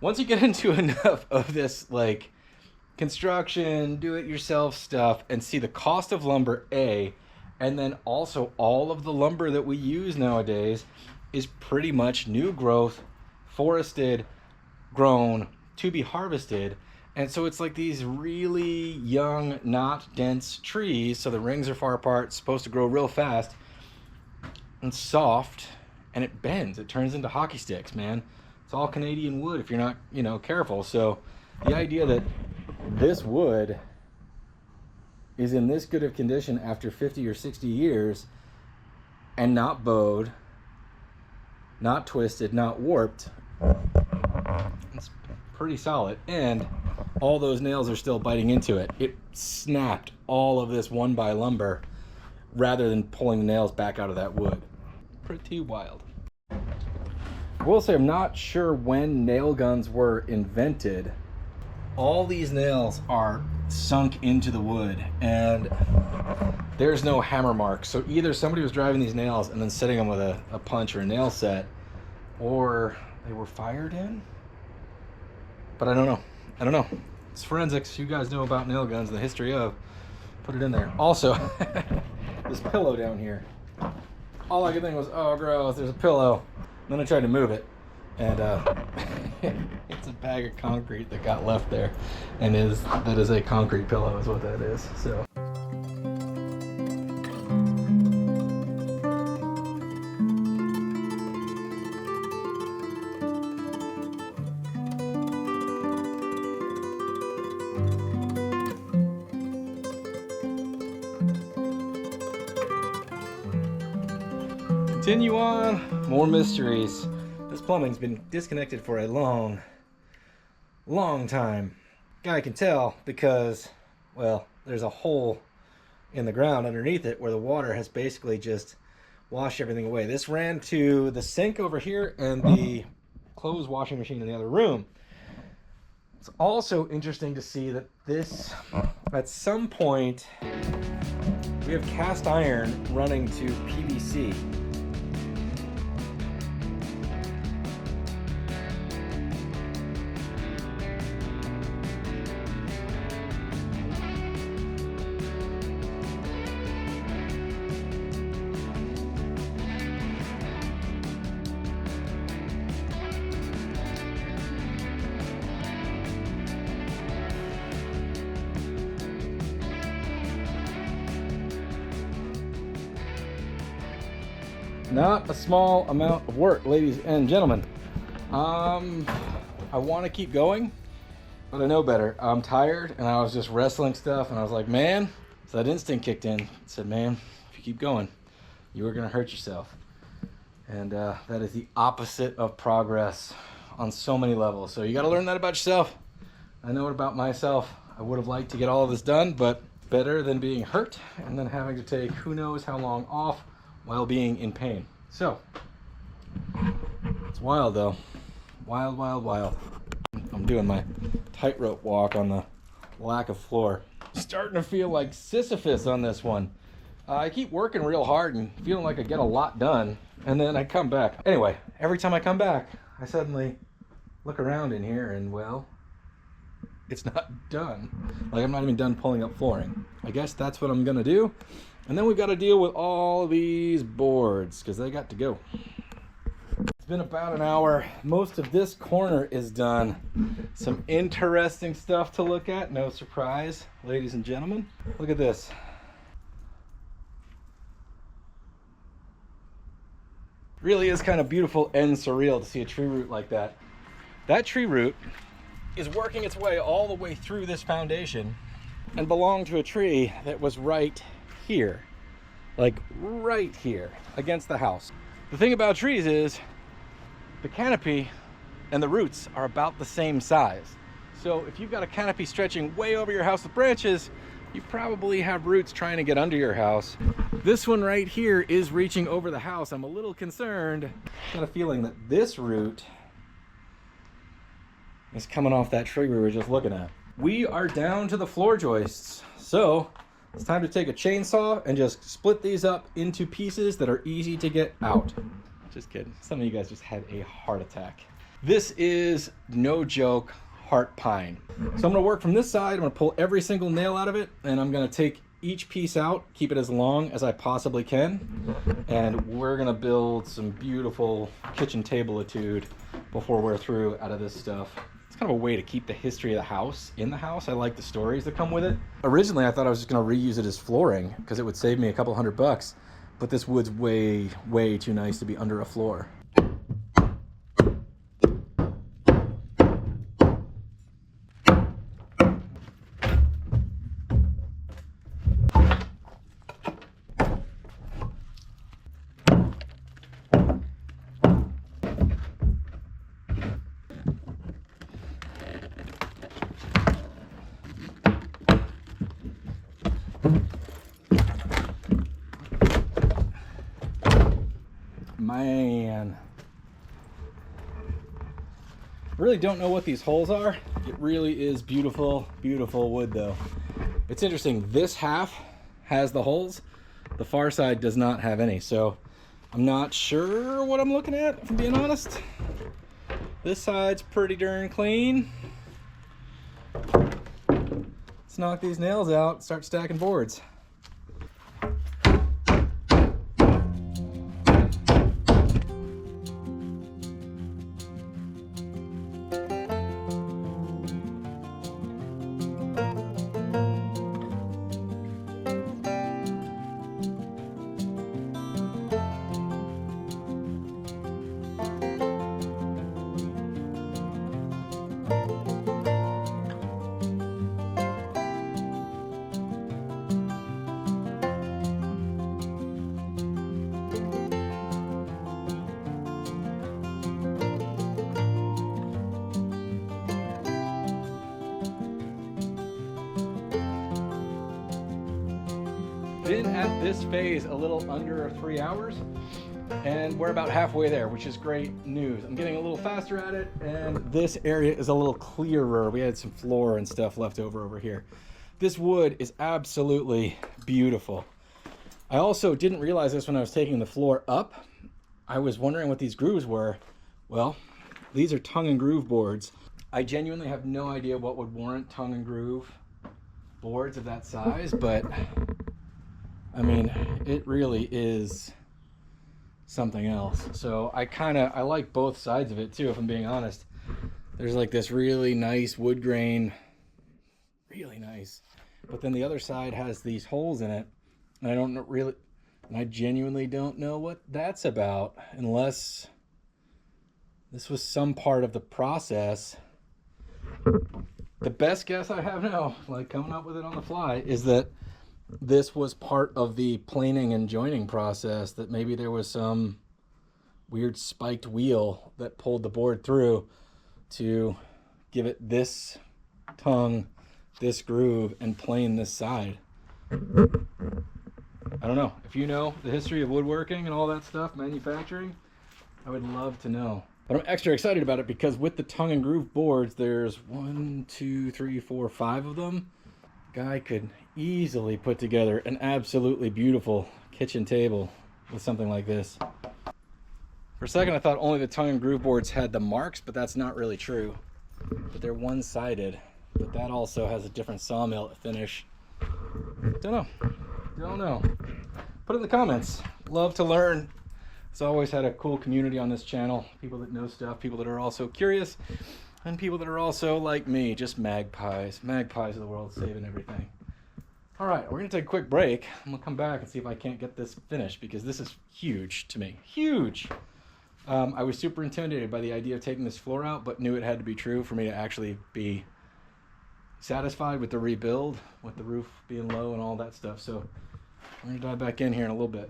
once you get into enough of this like construction, do-it-yourself stuff and see the cost of lumber, and then also all of the lumber that we use nowadays is pretty much new growth, forested, grown, to be harvested. And so it's like these really young, not dense trees. So the rings are far apart, it's supposed to grow real fast and soft, and it bends. It turns into hockey sticks, man. It's all Canadian wood if you're not, careful. So the idea that this wood is in this good of condition after 50 or 60 years and not bowed, not twisted, not warped, it's pretty solid. And all those nails are still biting into it. It snapped all of this 1x lumber rather than pulling the nails back out of that wood. Pretty wild. I will say I'm not sure when nail guns were invented. All these nails are sunk into the wood and there's no hammer mark. So either somebody was driving these nails and then setting them with a punch or a nail set, or they were fired in. But I don't know. It's forensics. You guys know about nail guns, the history of. Put it in there. Also, this pillow down here. All I could think was, oh, gross, there's a pillow. Then I tried to move it, and it's a bag of concrete that got left there, and that is a concrete pillow is what that is. So. Continue on, more mysteries. This plumbing's been disconnected for a long time. I can tell because, well, there's a hole in the ground underneath it where the water has basically just washed everything away. This ran to the sink over here and the clothes washing machine in the other room. It's also interesting to see that this, at some point, we have cast iron running to PVC. Not a small amount of work, ladies and gentlemen. I want to keep going, but I know better. I'm tired, and I was just wrestling stuff, and I was like, man, so that instinct kicked in. It said, man, if you keep going, you are going to hurt yourself. And that is the opposite of progress on so many levels. So you got to learn that about yourself. I know it about myself. I would have liked to get all of this done, but better than being hurt and then having to take who knows how long off while being in pain. So, it's wild though. Wild, wild, wild. I'm doing my tightrope walk on the lack of floor. Starting to feel like Sisyphus on this one. I keep working real hard and feeling like I get a lot done, and then I come back. Anyway, every time I come back, I suddenly look around in here and, well, it's not done. Like, I'm not even done pulling up flooring. I guess that's what I'm gonna do. And then we've got to deal with all these boards because they got to go. It's been about an hour. Most of this corner is done. Some interesting stuff to look at. No surprise, ladies and gentlemen. Look at this. Really is kind of beautiful and surreal to see a tree root like that. That tree root is working its way all the way through this foundation and belonged to a tree that was right here, like right here against the house. The thing about trees is the canopy and the roots are about the same size. So if you've got a canopy stretching way over your house with branches, you probably have roots trying to get under your house. This one right here is reaching over the house. I'm a little concerned. I've got a feeling that this root is coming off that tree we were just looking at. We are down to the floor joists. So it's time to take a chainsaw and just split these up into pieces that are easy to get out. Just kidding. Some of you guys just had a heart attack. This is, no joke, heart pine. So I'm gonna work from this side. I'm gonna pull every single nail out of it, and I'm gonna take each piece out, keep it as long as I possibly can, and we're gonna build some beautiful kitchen tableitude before we're through out of this stuff. It's kind of a way to keep the history of the house in the house. I like the stories that come with it. Originally, I thought I was just gonna reuse it as flooring because it would save me a couple $100, but this wood's way, way too nice to be under a floor. Man, I really don't know what these holes are. It really is beautiful, beautiful wood though. It's interesting, this half has the holes, the far side does not have any, so I'm not sure what I'm looking at, if I'm being honest. This side's pretty darn clean. Let's knock these nails out, start stacking boards. Been at this phase a little under 3 hours, and we're about halfway there, which is great news. I'm getting a little faster at it, and this area is a little clearer. We had some floor and stuff left over here. This wood is absolutely beautiful. I also didn't realize this when I was taking the floor up. I was wondering what these grooves were. Well, these are tongue and groove boards. I genuinely have no idea what would warrant tongue and groove boards of that size, but I mean, it really is something else. So I like both sides of it too, if I'm being honest. There's like this really nice wood grain, really nice. But then the other side has these holes in it. And I genuinely don't know what that's about, unless this was some part of the process. The best guess I have now, like coming up with it on the fly, is that this was part of the planing and joining process, that maybe there was some weird spiked wheel that pulled the board through to give it this tongue, this groove, and plane this side. I don't know. If you know the history of woodworking and all that stuff, manufacturing, I would love to know. But I'm extra excited about it because with the tongue and groove boards, there's 1, 2, 3, 4, 5 of them. Guy could easily put together an absolutely beautiful kitchen table with something like this. For a second I thought only the tongue and groove boards had the marks, but that's not really true. But they're one-sided, but that also has a different sawmill finish. Don't know. Put it in the comments. Love to learn. It's always had a cool community on this channel. People that know stuff, people that are also curious, and people that are also like me, just magpies. Magpies of the world, saving everything. All right, we're gonna take a quick break. I'm gonna come back and see if I can't get this finished, because this is huge to me, huge. I was super intimidated by the idea of taking this floor out, but knew it had to be true for me to actually be satisfied with the rebuild, with the roof being low and all that stuff. So we're gonna dive back in here in a little bit.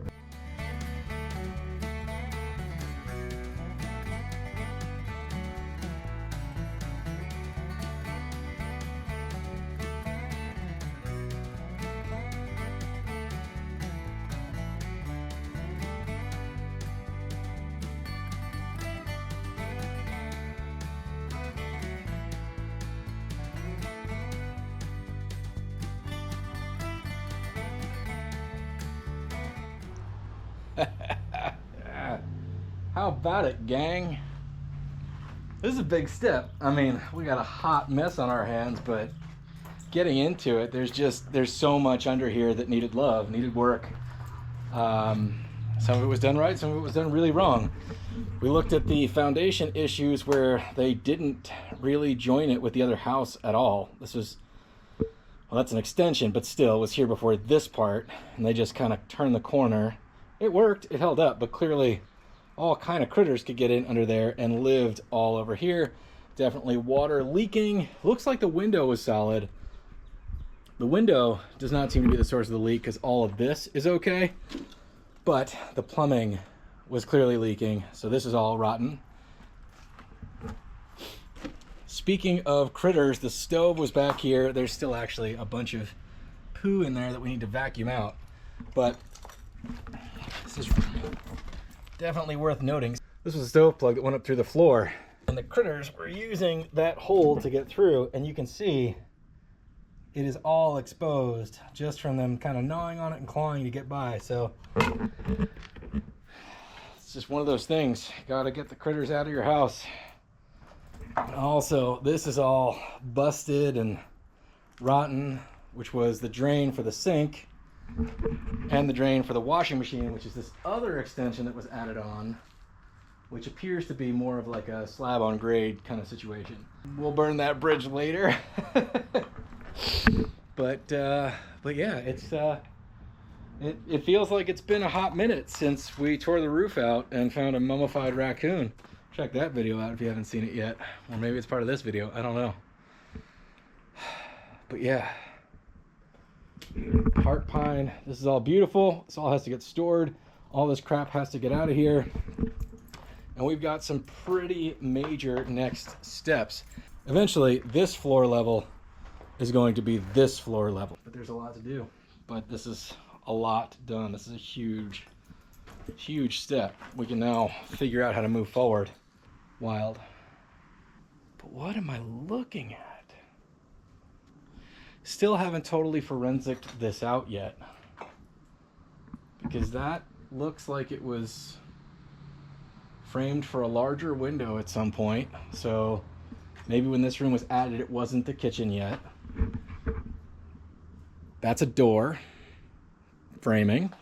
How about it, gang? This is a big step. I mean, we got a hot mess on our hands, but getting into it, there's so much under here that needed love, needed work. Some of it was done right, some of it was done really wrong. We looked at the foundation issues where they didn't really join it with the other house at all. This was, well, that's an extension, but still, it was here before this part, and they just kind of turned the corner. It worked, it held up, but clearly all kind of critters could get in under there and lived all over here. Definitely water leaking. Looks like the window was solid. The window does not seem to be the source of the leak, because all of this is okay, but the plumbing was clearly leaking, so this is all rotten. Speaking of critters, the stove was back here. There's still actually a bunch of poo in there that we need to vacuum out, but this is definitely worth noting. This was a stove plug that went up through the floor, and the critters were using that hole to get through, and you can see it is all exposed just from them kind of gnawing on it and clawing to get by. So it's just one of those things. You gotta get the critters out of your house. And also, this is all busted and rotten. which was the drain for the sink and the drain for the washing machine, which is this other extension that was added on, which appears to be more of like a slab on grade kind of situation. We'll burn that bridge later. But yeah, it feels like it's been a hot minute since we tore the roof out and found a mummified raccoon. Check that video out if you haven't seen it yet, or maybe it's part of this video, I don't know. But yeah, heart pine, this is all beautiful. This all has to get stored. All this crap has to get out of here. And we've got some pretty major next steps. Eventually, this floor level is going to be this floor level. But there's a lot to do. But this is a lot done. This is a huge, huge step. We can now figure out how to move forward. Wild. But what am I looking at? Still haven't totally forensicked this out yet. Because that looks like it was framed for a larger window at some point. So maybe when this room was added, it wasn't the kitchen yet. That's a door framing.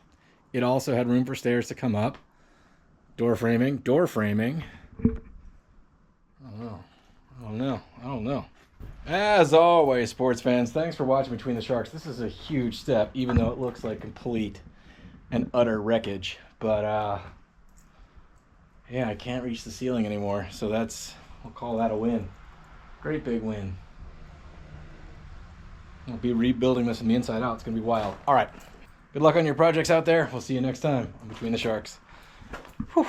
It also had room for stairs to come up. Door framing, door framing. I don't know. As always, sports fans, thanks for watching Between the Sharks. This is a huge step, even though it looks like complete and utter wreckage. But yeah, I can't reach the ceiling anymore, so we'll call that a win. Great big win. I'll be rebuilding this from the inside out. It's gonna be wild. All right, good luck on your projects out there. We'll see you next time on Between the Sharks. Whew.